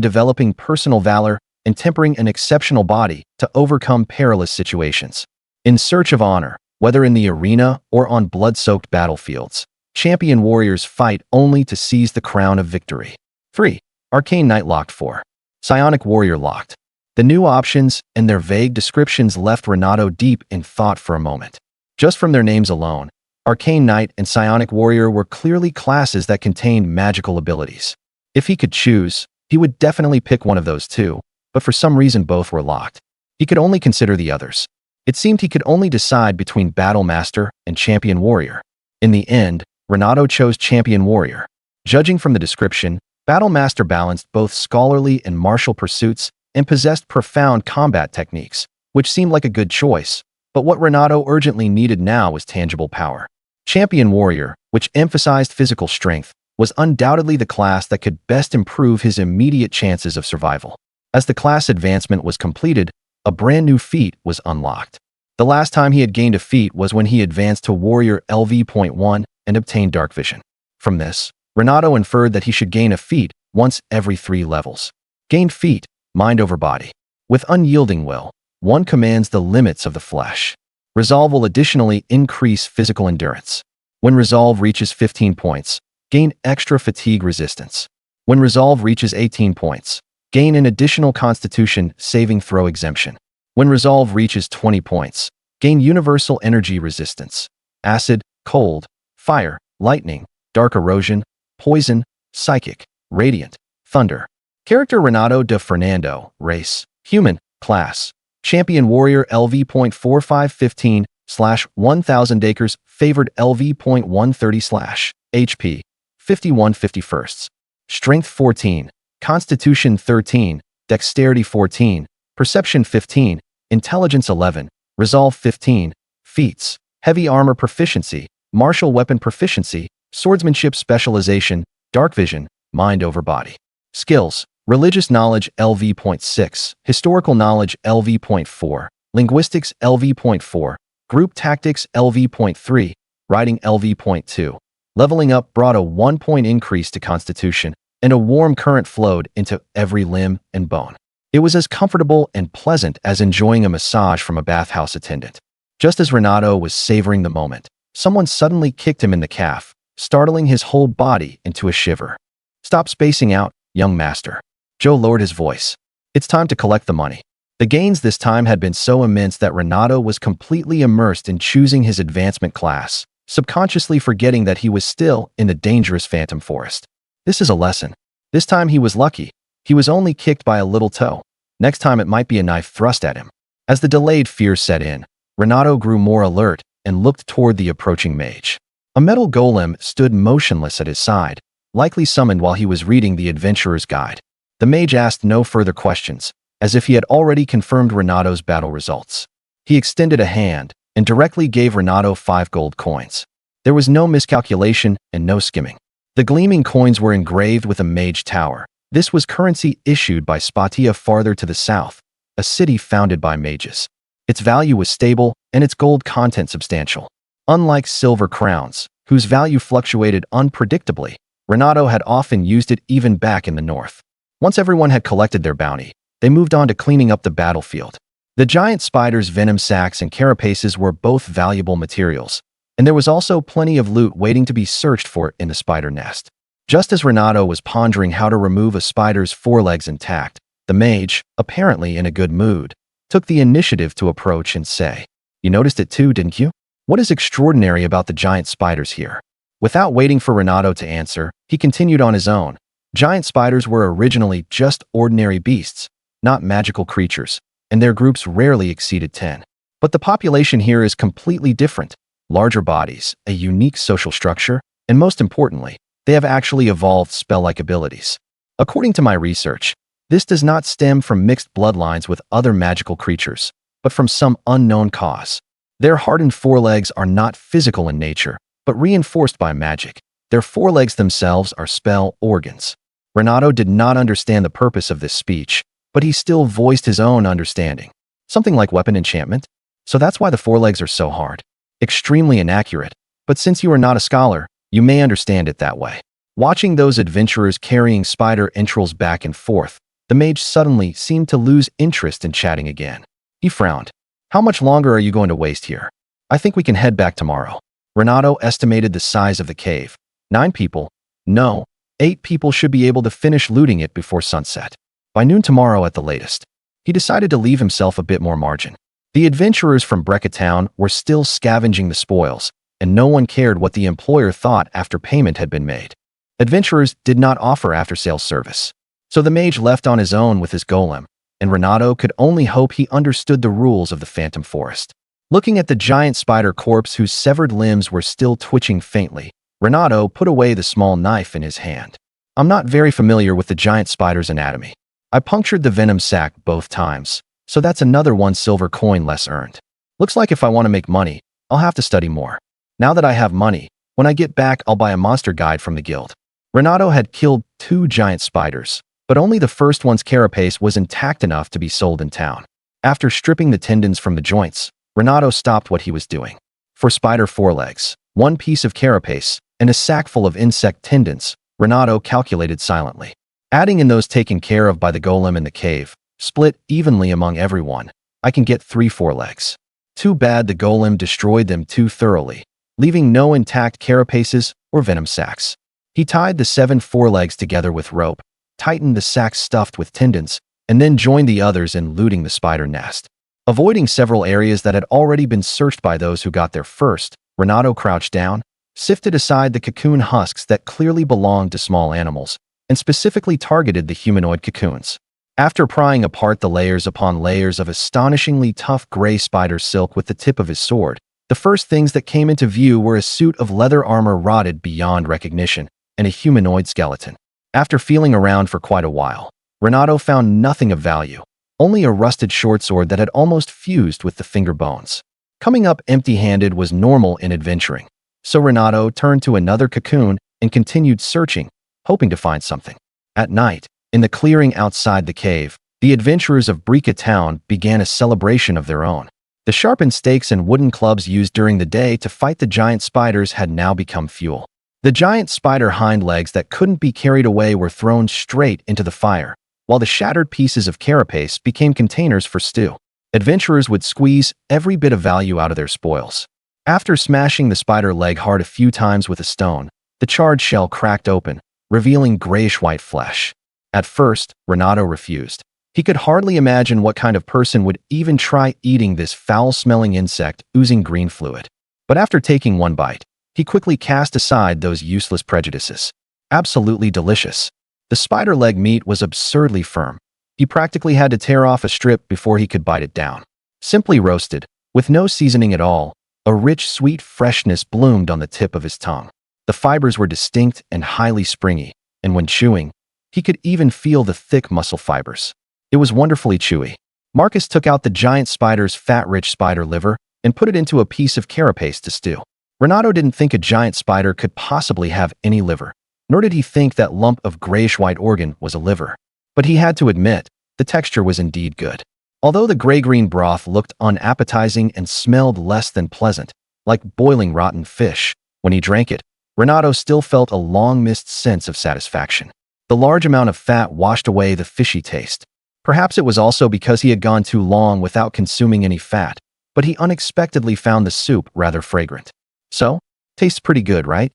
developing personal valor and tempering an exceptional body to overcome perilous situations. In search of honor, whether in the arena or on blood-soaked battlefields, champion warriors fight only to seize the crown of victory. 3. Arcane Knight locked. 4. Psionic Warrior locked. The new options and their vague descriptions left Renato deep in thought for a moment. Just from their names alone, Arcane Knight and Psionic Warrior were clearly classes that contained magical abilities. If he could choose, he would definitely pick one of those two, but for some reason both were locked. He could only consider the others. It seemed he could only decide between Battle Master and Champion Warrior. In the end, Renato chose Champion Warrior. Judging from the description, Battle Master balanced both scholarly and martial pursuits and possessed profound combat techniques, which seemed like a good choice. But what Renato urgently needed now was tangible power. Champion Warrior, which emphasized physical strength, was undoubtedly the class that could best improve his immediate chances of survival. As the class advancement was completed, a brand new feat was unlocked. The last time he had gained a feat was when he advanced to Warrior LV.1 and obtained Dark Vision. From this, Renato inferred that he should gain a feat once every 3 levels. Gained feat, Mind over Body. With unyielding will, one commands the limits of the flesh. Resolve will additionally increase physical endurance. When Resolve reaches 15 points, gain extra fatigue resistance. When Resolve reaches 18 points, gain an additional Constitution saving throw exemption. When Resolve reaches 20 points, gain universal energy resistance. Acid, cold, fire, lightning, dark erosion, poison, psychic, radiant, thunder. Character Renato de Fernando, race, human, class, Champion Warrior LV.4515/1000 acres, favored LV.130/HP, 51/51, strength 14, Constitution 13, Dexterity 14, Perception 15, Intelligence 11, Resolve 15, Feats, Heavy Armor Proficiency, Martial Weapon Proficiency, Swordsmanship Specialization, Dark Vision, Mind over Body. Skills: Religious Knowledge LV.6, Historical Knowledge LV.4, Linguistics LV.4, Group Tactics LV.3, Writing LV.2. Leveling up brought a 1-point increase to Constitution, and a warm current flowed into every limb and bone. It was as comfortable and pleasant as enjoying a massage from a bathhouse attendant. Just as Renato was savoring the moment, someone suddenly kicked him in the calf, startling his whole body into a shiver. "Stop spacing out, young master." Joe lowered his voice. It's time to collect the money. The gains this time had been so immense that Renato was completely immersed in choosing his advancement class, subconsciously forgetting that he was still in the dangerous phantom forest. This is a lesson. This time he was lucky. He was only kicked by a little toe. Next time it might be a knife thrust at him. As the delayed fear set in, Renato grew more alert and looked toward the approaching mage. A metal golem stood motionless at his side, likely summoned while he was reading the adventurer's guide. The mage asked no further questions, as if he had already confirmed Renato's battle results. He extended a hand and directly gave Renato 5 gold coins. There was no miscalculation and no skimming. The gleaming coins were engraved with a mage tower. This was currency issued by Spatia farther to the south, a city founded by mages. Its value was stable and its gold content substantial. Unlike silver crowns, whose value fluctuated unpredictably, Renato had often used it even back in the north. Once everyone had collected their bounty, they moved on to cleaning up the battlefield. The giant spider's venom sacs and carapaces were both valuable materials, and there was also plenty of loot waiting to be searched for in the spider nest. Just as Renato was pondering how to remove a spider's forelegs intact, the mage, apparently in a good mood, took the initiative to approach and say, "You noticed it too, didn't you? What is extraordinary about the giant spiders here?" Without waiting for Renato to answer, he continued on his own. Giant spiders were originally just ordinary beasts, not magical creatures, and their groups rarely exceeded 10. But the population here is completely different. Larger bodies, a unique social structure, and most importantly, they have actually evolved spell-like abilities. According to my research, this does not stem from mixed bloodlines with other magical creatures, but from some unknown cause. Their hardened forelegs are not physical in nature, but reinforced by magic. Their forelegs themselves are spell organs. Renato did not understand the purpose of this speech, but he still voiced his own understanding. Something like weapon enchantment? So that's why the forelegs are so hard. Extremely inaccurate, but since you are not a scholar, you may understand it that way. Watching those adventurers carrying spider entrails back and forth, the mage suddenly seemed to lose interest in chatting again. He frowned. "How much longer are you going to waste here? I think we can head back tomorrow." Renato estimated the size of the cave. 9 people? No, 8 people should be able to finish looting it before sunset. By noon tomorrow at the latest. He decided to leave himself a bit more margin. The adventurers from Brecca Town were still scavenging the spoils, and no one cared what the employer thought after payment had been made. Adventurers did not offer after-sales service. So the mage left on his own with his golem, and Renato could only hope he understood the rules of the Phantom Forest. Looking at the giant spider corpse whose severed limbs were still twitching faintly, Renato put away the small knife in his hand. "I'm not very familiar with the giant spider's anatomy. I punctured the venom sac both times, so that's another 1 silver coin less earned. Looks like if I want to make money, I'll have to study more. Now that I have money, when I get back I'll buy a monster guide from the guild." Renato had killed 2 giant spiders, but only the first one's carapace was intact enough to be sold in town. After stripping the tendons from the joints, Renato stopped what he was doing. For spider forelegs, 1 piece of carapace, and a sack full of insect tendons, Renato calculated silently. Adding in those taken care of by the golem in the cave, split evenly among everyone, I can get 3 forelegs. Too bad the golem destroyed them too thoroughly, leaving no intact carapaces or venom sacs. He tied the 7 forelegs together with rope, tightened the sacks stuffed with tendons, and then joined the others in looting the spider nest. Avoiding several areas that had already been searched by those who got there first, Renato crouched down, sifted aside the cocoon husks that clearly belonged to small animals, and specifically targeted the humanoid cocoons. After prying apart the layers upon layers of astonishingly tough gray spider silk with the tip of his sword, the first things that came into view were a suit of leather armor rotted beyond recognition and a humanoid skeleton. After feeling around for quite a while, Renato found nothing of value, only a rusted short sword that had almost fused with the finger bones. Coming up empty-handed was normal in adventuring, so Renato turned to another cocoon and continued searching, hoping to find something. At night, in the clearing outside the cave, the adventurers of Brecca Town began a celebration of their own. The sharpened stakes and wooden clubs used during the day to fight the giant spiders had now become fuel. The giant spider hind legs that couldn't be carried away were thrown straight into the fire, while the shattered pieces of carapace became containers for stew. Adventurers would squeeze every bit of value out of their spoils. After smashing the spider leg hard a few times with a stone, the charred shell cracked open, revealing grayish-white flesh. At first, Renato refused. He could hardly imagine what kind of person would even try eating this foul-smelling insect oozing green fluid. But after taking one bite, he quickly cast aside those useless prejudices. Absolutely delicious. The spider leg meat was absurdly firm. He practically had to tear off a strip before he could bite it down. Simply roasted, with no seasoning at all, a rich, sweet freshness bloomed on the tip of his tongue. The fibers were distinct and highly springy, and when chewing, he could even feel the thick muscle fibers. It was wonderfully chewy. Marcus took out the giant spider's fat-rich spider liver and put it into a piece of carapace to stew. Renato didn't think a giant spider could possibly have any liver, nor did he think that lump of grayish-white organ was a liver. But he had to admit, the texture was indeed good. Although the gray-green broth looked unappetizing and smelled less than pleasant, like boiling rotten fish, when he drank it, Renato still felt a long-missed sense of satisfaction. The large amount of fat washed away the fishy taste. Perhaps it was also because he had gone too long without consuming any fat, but he unexpectedly found the soup rather fragrant. So, tastes pretty good, right?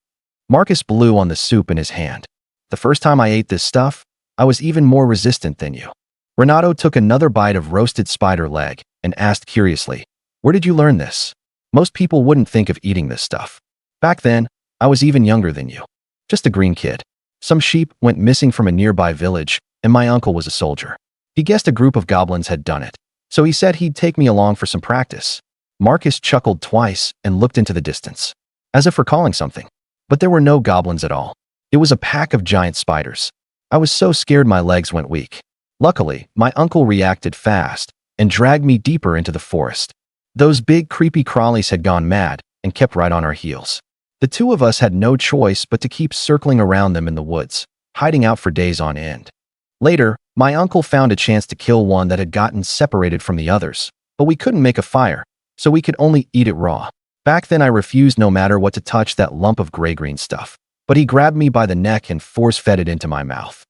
Marcus blew on the soup in his hand. The first time I ate this stuff, I was even more resistant than you. Renato took another bite of roasted spider leg and asked curiously, "Where did you learn this? Most people wouldn't think of eating this stuff. Back then, I was even younger than you. Just a green kid. Some sheep went missing from a nearby village, and my uncle was a soldier. He guessed a group of goblins had done it, so he said he'd take me along for some practice." Marcus chuckled twice and looked into the distance, as if recalling something. But there were no goblins at all. It was a pack of giant spiders. I was so scared my legs went weak. Luckily, my uncle reacted fast and dragged me deeper into the forest. Those big creepy crawlies had gone mad and kept right on our heels. The two of us had no choice but to keep circling around them in the woods, hiding out for days on end. Later, my uncle found a chance to kill one that had gotten separated from the others, but we couldn't make a fire, so we could only eat it raw. Back then I refused no matter what to touch that lump of gray-green stuff, but he grabbed me by the neck and force-fed it into my mouth.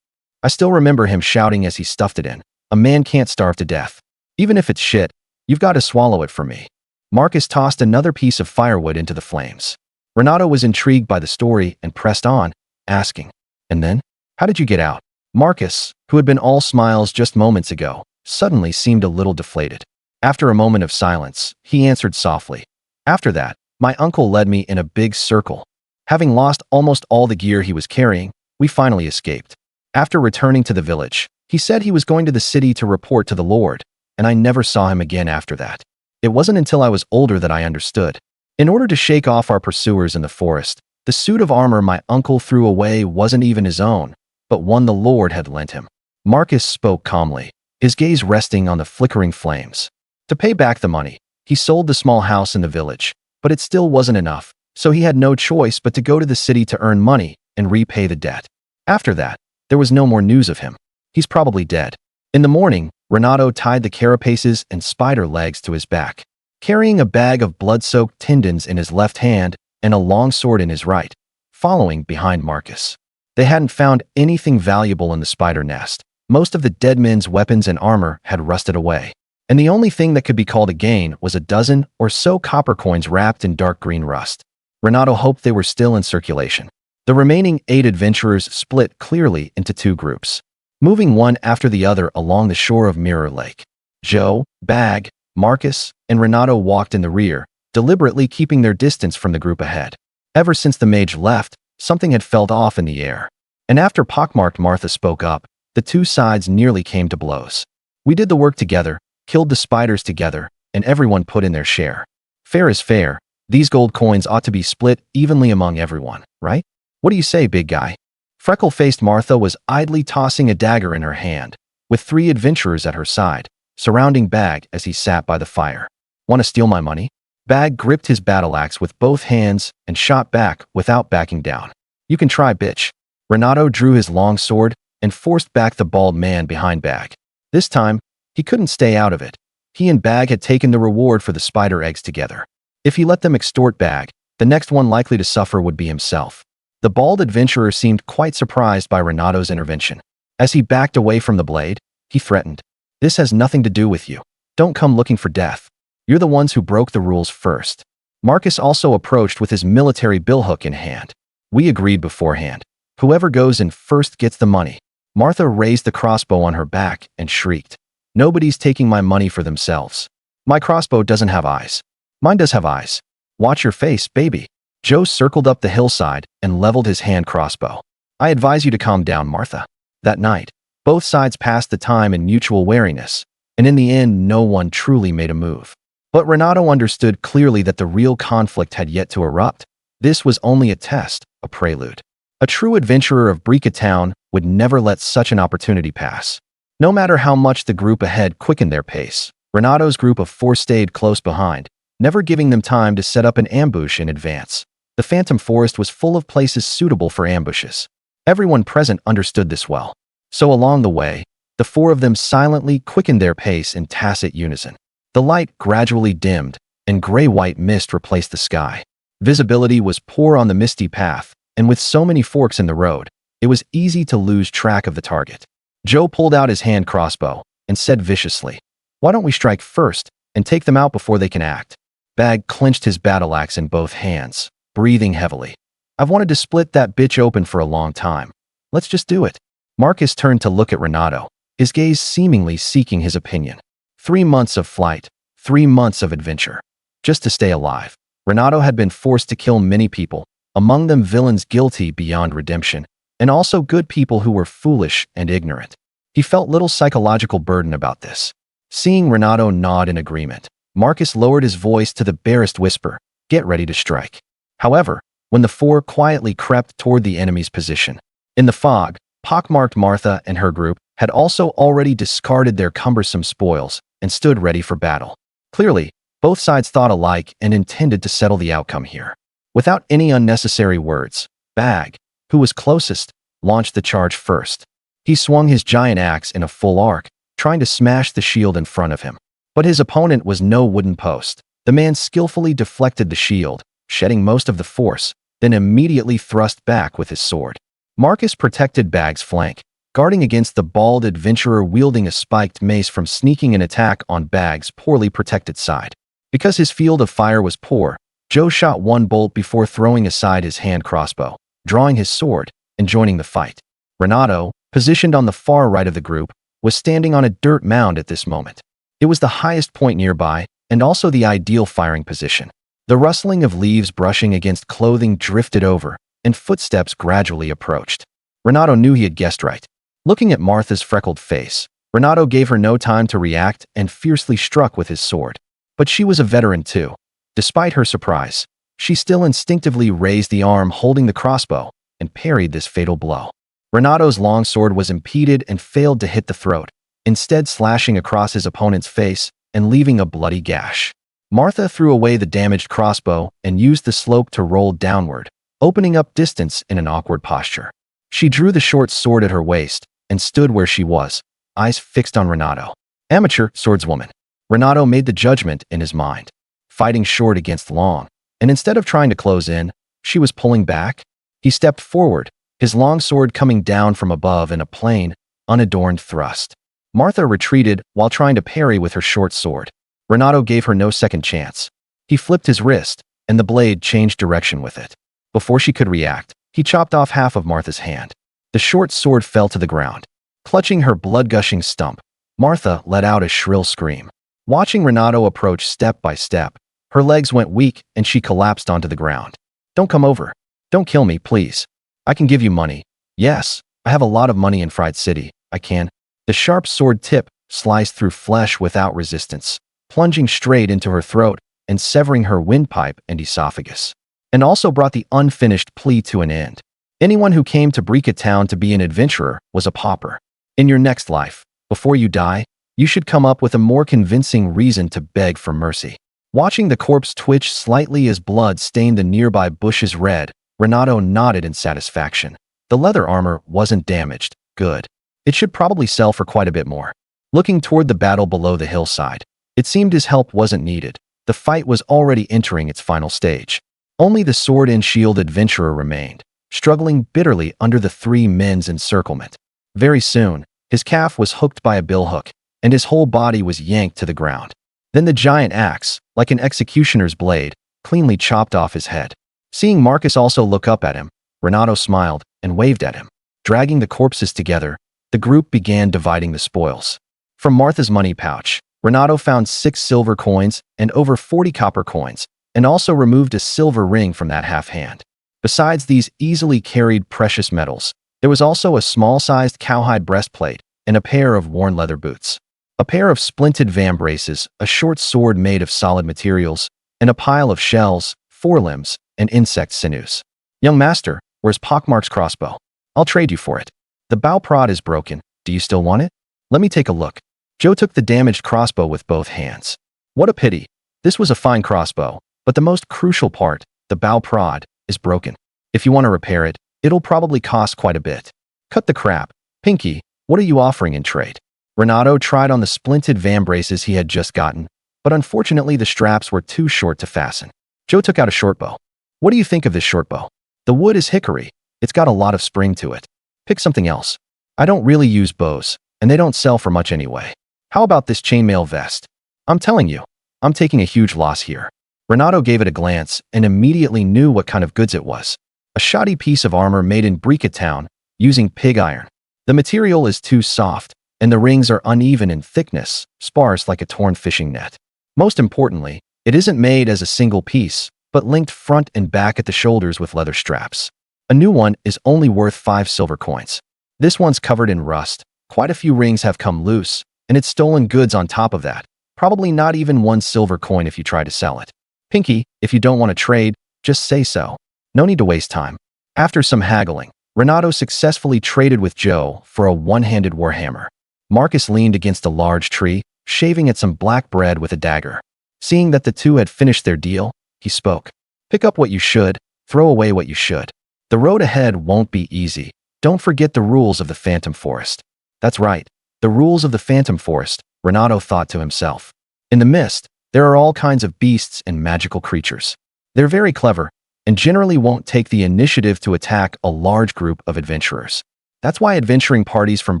I still remember him shouting as he stuffed it in, "A man can't starve to death. Even if it's shit, you've got to swallow it for me." Marcus tossed another piece of firewood into the flames. Renato was intrigued by the story and pressed on, asking, "And then? How did you get out?" Marcus, who had been all smiles just moments ago, suddenly seemed a little deflated. After a moment of silence, he answered softly, "After that, my uncle led me in a big circle. Having lost almost all the gear he was carrying, we finally escaped. After returning to the village, he said he was going to the city to report to the Lord, and I never saw him again after that. It wasn't until I was older that I understood. In order to shake off our pursuers in the forest, the suit of armor my uncle threw away wasn't even his own, but one the Lord had lent him." Marcus spoke calmly, his gaze resting on the flickering flames. To pay back the money, he sold the small house in the village, but it still wasn't enough, so he had no choice but to go to the city to earn money and repay the debt. After that, there was no more news of him. He's probably dead. In the morning, Renato tied the carapaces and spider legs to his back, carrying a bag of blood-soaked tendons in his left hand and a long sword in his right, following behind Marcus. They hadn't found anything valuable in the spider nest. Most of the dead men's weapons and armor had rusted away, and the only thing that could be called a gain was a dozen or so copper coins wrapped in dark green rust. Renato hoped they were still in circulation. The remaining 8 adventurers split clearly into 2 groups, moving one after the other along the shore of Mirror Lake. Joe, Bag, Marcus, and Renato walked in the rear, deliberately keeping their distance from the group ahead. Ever since the mage left, something had felt off in the air, and after pockmarked Martha spoke up, the two sides nearly came to blows. "We did the work together, killed the spiders together, and everyone put in their share. Fair is fair. These gold coins ought to be split evenly among everyone, right? What do you say, big guy?" Freckle-faced Martha was idly tossing a dagger in her hand, with 3 adventurers at her side, surrounding Bag as he sat by the fire. "Want to steal my money?" Bag gripped his battle axe with both hands and shot back without backing down. "You can try, bitch." Renato drew his long sword and forced back the bald man behind Bag. This time, he couldn't stay out of it. He and Bag had taken the reward for the spider eggs together. If he let them extort Bag, the next one likely to suffer would be himself. The bald adventurer seemed quite surprised by Renato's intervention. As he backed away from the blade, he threatened, "This has nothing to do with you. Don't come looking for death. You're the ones who broke the rules first." Marcus also approached with his military billhook in hand. "We agreed beforehand. Whoever goes in first gets the money." Martha raised the crossbow on her back and shrieked. Nobody's taking my money for themselves. My crossbow doesn't have eyes. Mine does have eyes. Watch your face, baby. Joe circled up the hillside and leveled his hand crossbow. I advise you to calm down, Martha. That night, both sides passed the time in mutual wariness, and in the end, no one truly made a move. But Renato understood clearly that the real conflict had yet to erupt. This was only a test, a prelude. A true adventurer of Brica Town would never let such an opportunity pass. No matter how much the group ahead quickened their pace, Renato's group of four stayed close behind, never giving them time to set up an ambush in advance. The Phantom Forest was full of places suitable for ambushes. Everyone present understood this well. So along the way, the four of them silently quickened their pace in tacit unison. The light gradually dimmed, and gray-white mist replaced the sky. Visibility was poor on the misty path, and with so many forks in the road, it was easy to lose track of the target. Joe pulled out his hand crossbow and said viciously, "Why don't we strike first and take them out before they can act?" Bag clenched his battle axe in both hands, breathing heavily. "I've wanted to split that bitch open for a long time. Let's just do it." Marcus turned to look at Renato, his gaze seemingly seeking his opinion. 3 months of flight, 3 months of adventure. Just to stay alive. Renato had been forced to kill many people, among them villains guilty beyond redemption, and also good people who were foolish and ignorant. He felt little psychological burden about this. Seeing Renato nod in agreement, Marcus lowered his voice to the barest whisper, "Get ready to strike." However, when the four quietly crept toward the enemy's position, in the fog, pockmarked Martha and her group had also already discarded their cumbersome spoils and stood ready for battle. Clearly, both sides thought alike and intended to settle the outcome here. Without any unnecessary words, Bag, who was closest, launched the charge first. He swung his giant axe in a full arc, trying to smash the shield in front of him. But his opponent was no wooden post. The man skillfully deflected the shield, shedding most of the force, then immediately thrust back with his sword. Marcus protected Bag's flank, guarding against the bald adventurer wielding a spiked mace from sneaking an attack on Bag's poorly protected side. Because his field of fire was poor, Joe shot one bolt before throwing aside his hand crossbow, drawing his sword, and joining the fight. Renato, positioned on the far right of the group, was standing on a dirt mound at this moment. It was the highest point nearby, and also the ideal firing position. The rustling of leaves brushing against clothing drifted over, and footsteps gradually approached. Renato knew he had guessed right. Looking at Martha's freckled face, Renato gave her no time to react and fiercely struck with his sword. But she was a veteran too. Despite her surprise, she still instinctively raised the arm holding the crossbow and parried this fatal blow. Renato's long sword was impeded and failed to hit the throat, instead slashing across his opponent's face and leaving a bloody gash. Martha threw away the damaged crossbow and used the slope to roll downward, opening up distance in an awkward posture. She drew the short sword at her waist and stood where she was, eyes fixed on Renato. Amateur swordswoman. Renato made the judgment in his mind. Fighting short against long, and instead of trying to close in, she was pulling back. He stepped forward, his long sword coming down from above in a plain, unadorned thrust. Martha retreated while trying to parry with her short sword. Renato gave her no second chance. He flipped his wrist, and the blade changed direction with it. Before she could react, he chopped off half of Martha's hand. The short sword fell to the ground. Clutching her blood-gushing stump, Martha let out a shrill scream. Watching Renato approach step by step, her legs went weak and she collapsed onto the ground. "Don't come over. Don't kill me, please. I can give you money. Yes, I have a lot of money in Fried City. I can." The sharp sword tip sliced through flesh without resistance, plunging straight into her throat and severing her windpipe and esophagus, and also brought the unfinished plea to an end. Anyone who came to Brica Town to be an adventurer was a pauper. In your next life, before you die, you should come up with a more convincing reason to beg for mercy. Watching the corpse twitch slightly as blood stained the nearby bushes red, Renato nodded in satisfaction. The leather armor wasn't damaged. Good. It should probably sell for quite a bit more. Looking toward the battle below the hillside, it seemed his help wasn't needed. The fight was already entering its final stage. Only the sword and shield adventurer remained, struggling bitterly under the three men's encirclement. Very soon, his calf was hooked by a billhook, and his whole body was yanked to the ground. Then the giant axe, like an executioner's blade, cleanly chopped off his head. Seeing Marcus also look up at him, Renato smiled and waved at him. Dragging the corpses together, The group began dividing the spoils. From Martha's money pouch, Renato found 6 silver coins and over 40 copper coins, and also removed a silver ring from that half hand. Besides these easily carried precious metals, there was also a small-sized cowhide breastplate and a pair of worn leather boots. A pair of splinted vambraces, a short sword made of solid materials, and a pile of shells, forelimbs, and insect sinews. "Young master, where's Pockmark's crossbow? I'll trade you for it. The bow prod is broken. Do you still want it? Let me take a look." Joe took the damaged crossbow with both hands. What a pity. This was a fine crossbow, but the most crucial part, the bow prod, is broken. If you want to repair it, it'll probably cost quite a bit. Cut the crap. Pinky, what are you offering in trade? Renato tried on the splinted vambraces he had just gotten, but unfortunately the straps were too short to fasten. Joe took out a short bow. "What do you think of this short bow? The wood is hickory. It's got a lot of spring to it. Pick something else. I don't really use bows, and they don't sell for much anyway. How about this chainmail vest? I'm telling you, I'm taking a huge loss here." Renato gave it a glance and immediately knew what kind of goods it was. A shoddy piece of armor made in Bricketown using pig iron. The material is too soft, and the rings are uneven in thickness, sparse like a torn fishing net. Most importantly, it isn't made as a single piece, but linked front and back at the shoulders with leather straps. A new one is only worth 5 silver coins. This one's covered in rust, quite a few rings have come loose, and it's stolen goods on top of that. Probably not even 1 silver coin if you try to sell it. Pinky, if you don't want to trade, just say so. No need to waste time. After some haggling, Renato successfully traded with Joe for a one-handed warhammer. Marcus leaned against a large tree, shaving at some black bread with a dagger. Seeing that the two had finished their deal, he spoke. "Pick up what you should, throw away what you should. The road ahead won't be easy. Don't forget the rules of the Phantom Forest." That's right, the rules of the Phantom Forest, Renato thought to himself. In the mist, there are all kinds of beasts and magical creatures. They're very clever, and generally won't take the initiative to attack a large group of adventurers. That's why adventuring parties from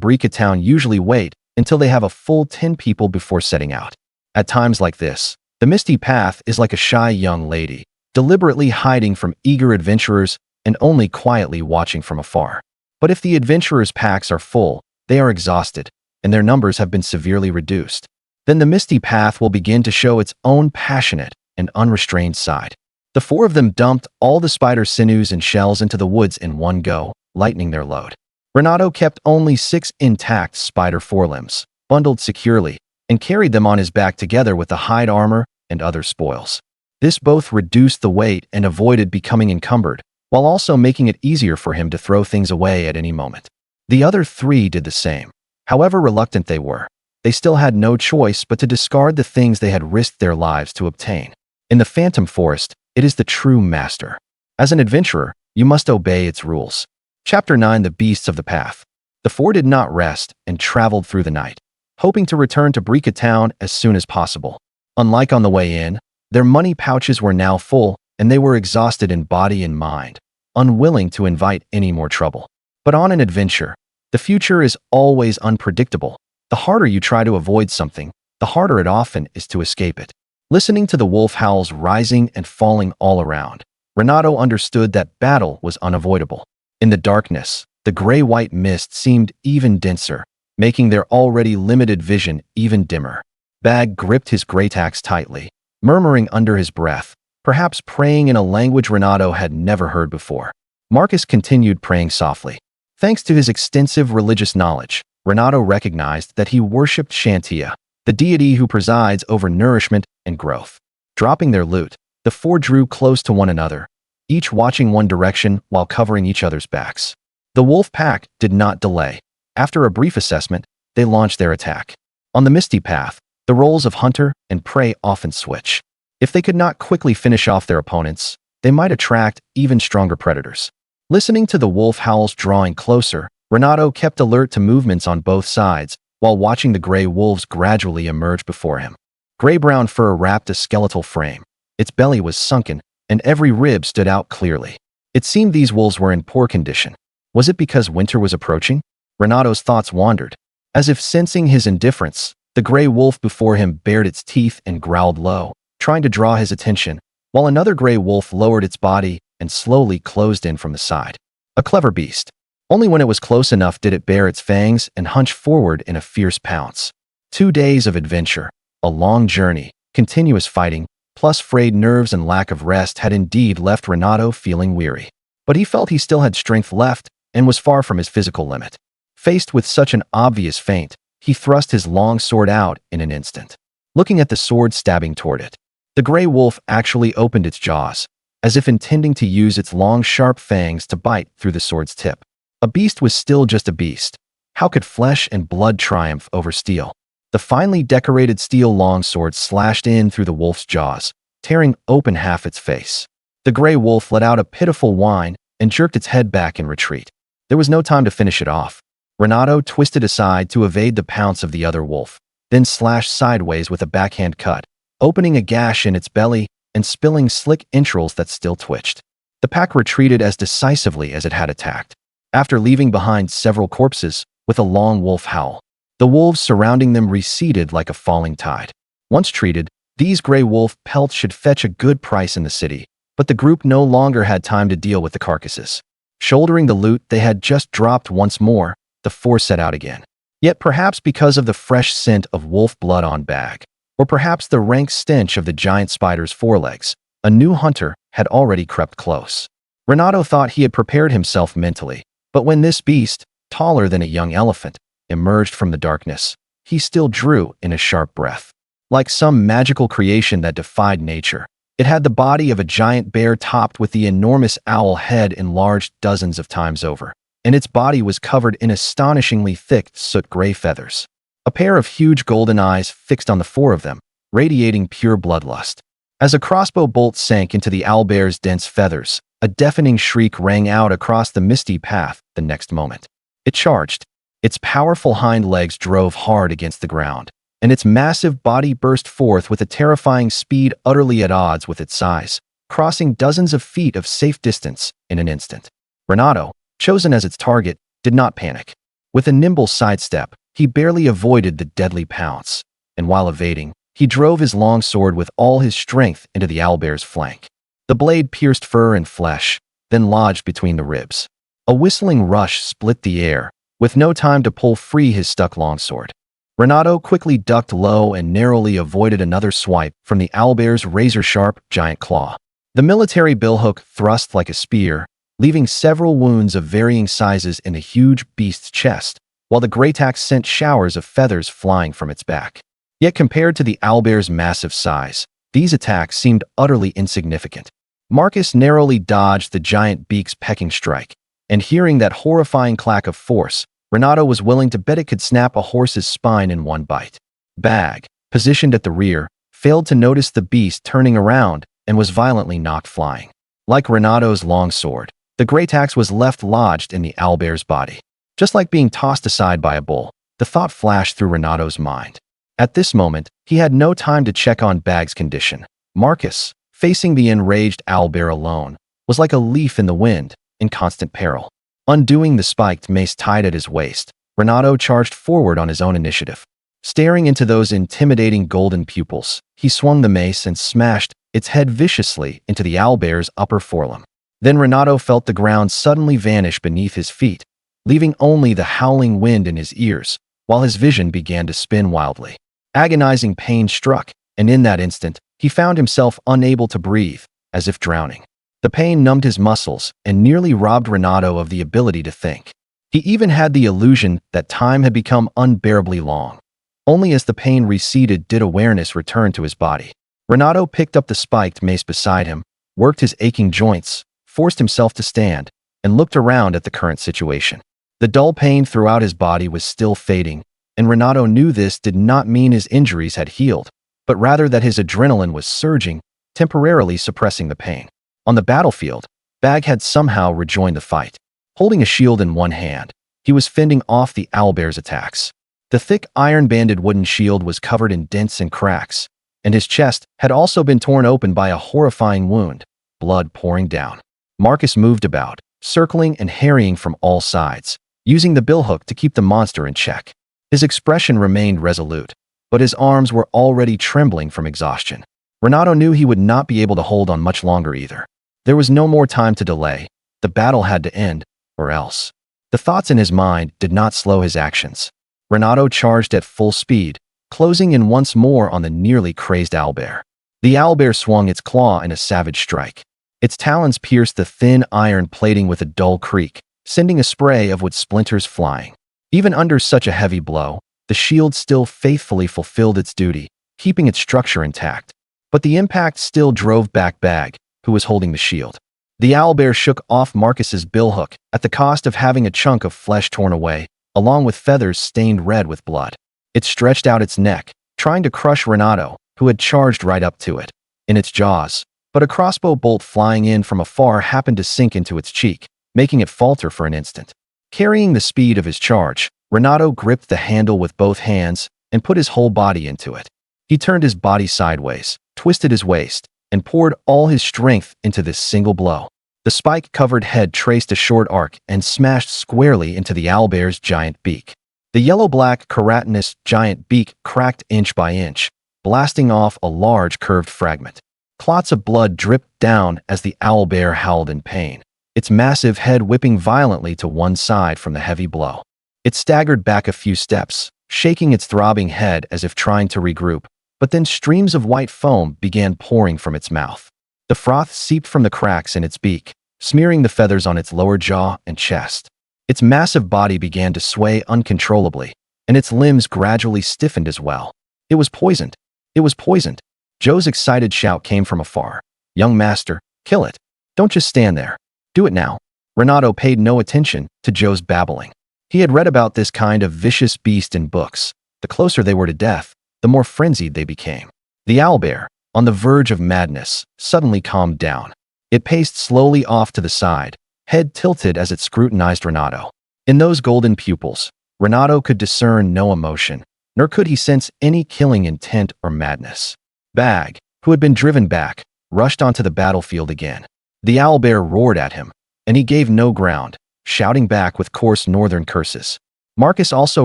Bricketown usually wait until they have a full 10 people before setting out. At times like this, the Misty Path is like a shy young lady, deliberately hiding from eager adventurers and only quietly watching from afar. But if the adventurers' packs are full, they are exhausted, and their numbers have been severely reduced, then the Misty Path will begin to show its own passionate and unrestrained side. The 4 of them dumped all the spider sinews and shells into the woods in one go, lightening their load. Renato kept only 6 intact spider forelimbs, bundled securely, and carried them on his back together with the hide armor and other spoils. This both reduced the weight and avoided becoming encumbered, while also making it easier for him to throw things away at any moment. The other 3 did the same. However reluctant they were, they still had no choice but to discard the things they had risked their lives to obtain. In the Phantom Forest, it is the true master. As an adventurer, you must obey its rules. Chapter 9: The Beasts of the Path. The 4 did not rest and traveled through the night, hoping to return to Bricketown as soon as possible. Unlike on the way in, their money pouches were now full, and they were exhausted in body and mind, unwilling to invite any more trouble. But on an adventure, the future is always unpredictable. The harder you try to avoid something, the harder it often is to escape it. Listening to the wolf howls rising and falling all around, Renato understood that battle was unavoidable. In the darkness, the gray-white mist seemed even denser, making their already limited vision even dimmer. Bag gripped his great axe tightly, murmuring under his breath, perhaps praying in a language Renato had never heard before. Marcus continued praying softly. Thanks to his extensive religious knowledge, Renato recognized that he worshipped Shantia, the deity who presides over nourishment and growth. Dropping their loot, the 4 drew close to one another, each watching one direction while covering each other's backs. The wolf pack did not delay. After a brief assessment, they launched their attack. On the Misty Path, the roles of hunter and prey often switch. If they could not quickly finish off their opponents, they might attract even stronger predators. Listening to the wolf howls drawing closer, Renato kept alert to movements on both sides while watching the gray wolves gradually emerge before him. Gray-brown fur wrapped a skeletal frame. Its belly was sunken, and every rib stood out clearly. It seemed these wolves were in poor condition. Was it because winter was approaching? Renato's thoughts wandered. As if sensing his indifference, the gray wolf before him bared its teeth and growled low, trying to draw his attention, while another gray wolf lowered its body and slowly closed in from the side. A clever beast. Only when it was close enough did it bare its fangs and hunch forward in a fierce pounce. 2 days of adventure, a long journey, continuous fighting, plus frayed nerves and lack of rest had indeed left Renato feeling weary. But he felt he still had strength left and was far from his physical limit. Faced with such an obvious feint, he thrust his long sword out in an instant. Looking at the sword stabbing toward it, the gray wolf actually opened its jaws, as if intending to use its long sharp fangs to bite through the sword's tip. A beast was still just a beast. How could flesh and blood triumph over steel? The finely decorated steel longsword slashed in through the wolf's jaws, tearing open half its face. The gray wolf let out a pitiful whine and jerked its head back in retreat. There was no time to finish it off. Renato twisted aside to evade the pounce of the other wolf, then slashed sideways with a backhand cut, opening a gash in its belly and spilling slick entrails that still twitched. The pack retreated as decisively as it had attacked, after leaving behind several corpses with a long wolf howl. The wolves surrounding them receded like a falling tide. Once treated, these gray wolf pelts should fetch a good price in the city, but the group no longer had time to deal with the carcasses. Shouldering the loot they had just dropped once more, the four set out again. Yet perhaps because of the fresh scent of wolf blood on bag, or perhaps the rank stench of the giant spider's forelegs, a new hunter had already crept close. Renato thought he had prepared himself mentally, but when this beast, taller than a young elephant, emerged from the darkness, he still drew in a sharp breath. Like some magical creation that defied nature, it had the body of a giant bear topped with the enormous owl head enlarged dozens of times over, and its body was covered in astonishingly thick soot-gray feathers. A pair of huge golden eyes fixed on the four of them, radiating pure bloodlust. As a crossbow bolt sank into the owlbear's dense feathers, a deafening shriek rang out across the misty path the next moment. It charged. Its powerful hind legs drove hard against the ground, and its massive body burst forth with a terrifying speed utterly at odds with its size, crossing dozens of feet of safe distance in an instant. Renato, chosen as its target, did not panic. With a nimble sidestep, he barely avoided the deadly pounce, and while evading, he drove his long sword with all his strength into the owlbear's flank. The blade pierced fur and flesh, then lodged between the ribs. A whistling rush split the air, with no time to pull free his stuck longsword. Renato quickly ducked low and narrowly avoided another swipe from the owlbear's razor-sharp giant claw. The military billhook thrust like a spear, leaving several wounds of varying sizes in the huge beast's chest, while the greytax sent showers of feathers flying from its back. Yet compared to the owlbear's massive size, these attacks seemed utterly insignificant. Marcus narrowly dodged the giant beak's pecking strike, and hearing that horrifying clack of force, Renato was willing to bet it could snap a horse's spine in one bite. Bag, positioned at the rear, failed to notice the beast turning around and was violently knocked flying. Like Renato's long sword, the greytax was left lodged in the owlbear's body. Just like being tossed aside by a bull, the thought flashed through Renato's mind. At this moment, he had no time to check on Bag's condition. Marcus, facing the enraged owlbear alone, was like a leaf in the wind, in constant peril. Undoing the spiked mace tied at his waist, Renato charged forward on his own initiative. Staring into those intimidating golden pupils, he swung the mace and smashed its head viciously into the owlbear's upper forelimb. Then Renato felt the ground suddenly vanish beneath his feet, leaving only the howling wind in his ears, while his vision began to spin wildly. Agonizing pain struck, and in that instant, he found himself unable to breathe, as if drowning. The pain numbed his muscles and nearly robbed Renato of the ability to think. He even had the illusion that time had become unbearably long. Only as the pain receded did awareness return to his body. Renato picked up the spiked mace beside him, worked his aching joints, forced himself to stand, and looked around at the current situation. The dull pain throughout his body was still fading, and Renato knew this did not mean his injuries had healed, but rather that his adrenaline was surging, temporarily suppressing the pain. On the battlefield, Bag had somehow rejoined the fight. Holding a shield in one hand, he was fending off the owlbear's attacks. The thick iron-banded wooden shield was covered in dents and cracks, and his chest had also been torn open by a horrifying wound, blood pouring down. Marcus moved about, circling and harrying from all sides, using the billhook to keep the monster in check. His expression remained resolute, but his arms were already trembling from exhaustion. Renato knew he would not be able to hold on much longer either. There was no more time to delay. The battle had to end, or else. The thoughts in his mind did not slow his actions. Renato charged at full speed, closing in once more on the nearly crazed owlbear. The owlbear swung its claw in a savage strike. Its talons pierced the thin iron plating with a dull creak, sending a spray of wood splinters flying. Even under such a heavy blow, the shield still faithfully fulfilled its duty, keeping its structure intact. But the impact still drove back Bag, who was holding the shield. The owlbear shook off Marcus's billhook at the cost of having a chunk of flesh torn away, along with feathers stained red with blood. It stretched out its neck, trying to crush Renato, who had charged right up to it, in its jaws. But a crossbow bolt flying in from afar happened to sink into its cheek, making it falter for an instant. Carrying the speed of his charge, Renato gripped the handle with both hands and put his whole body into it. He turned his body sideways, twisted his waist, and poured all his strength into this single blow. The spike-covered head traced a short arc and smashed squarely into the owlbear's giant beak. The yellow-black, keratinous giant beak cracked inch by inch, blasting off a large curved fragment. Clots of blood dripped down as the owlbear howled in pain, its massive head whipping violently to one side from the heavy blow. It staggered back a few steps, shaking its throbbing head as if trying to regroup, but then streams of white foam began pouring from its mouth. The froth seeped from the cracks in its beak, smearing the feathers on its lower jaw and chest. Its massive body began to sway uncontrollably, and its limbs gradually stiffened as well. It was poisoned. It was poisoned. Joe's excited shout came from afar. "Young master, kill it. Don't just stand there. Do it now." Renato paid no attention to Joe's babbling. He had read about this kind of vicious beast in books. The closer they were to death, the more frenzied they became. The owlbear, on the verge of madness, suddenly calmed down. It paced slowly off to the side, head tilted as it scrutinized Renato. In those golden pupils, Renato could discern no emotion, nor could he sense any killing intent or madness. Bag, who had been driven back, rushed onto the battlefield again. The owlbear roared at him, and he gave no ground, shouting back with coarse northern curses. Marcus also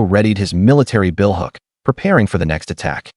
readied his military billhook, preparing for the next attack.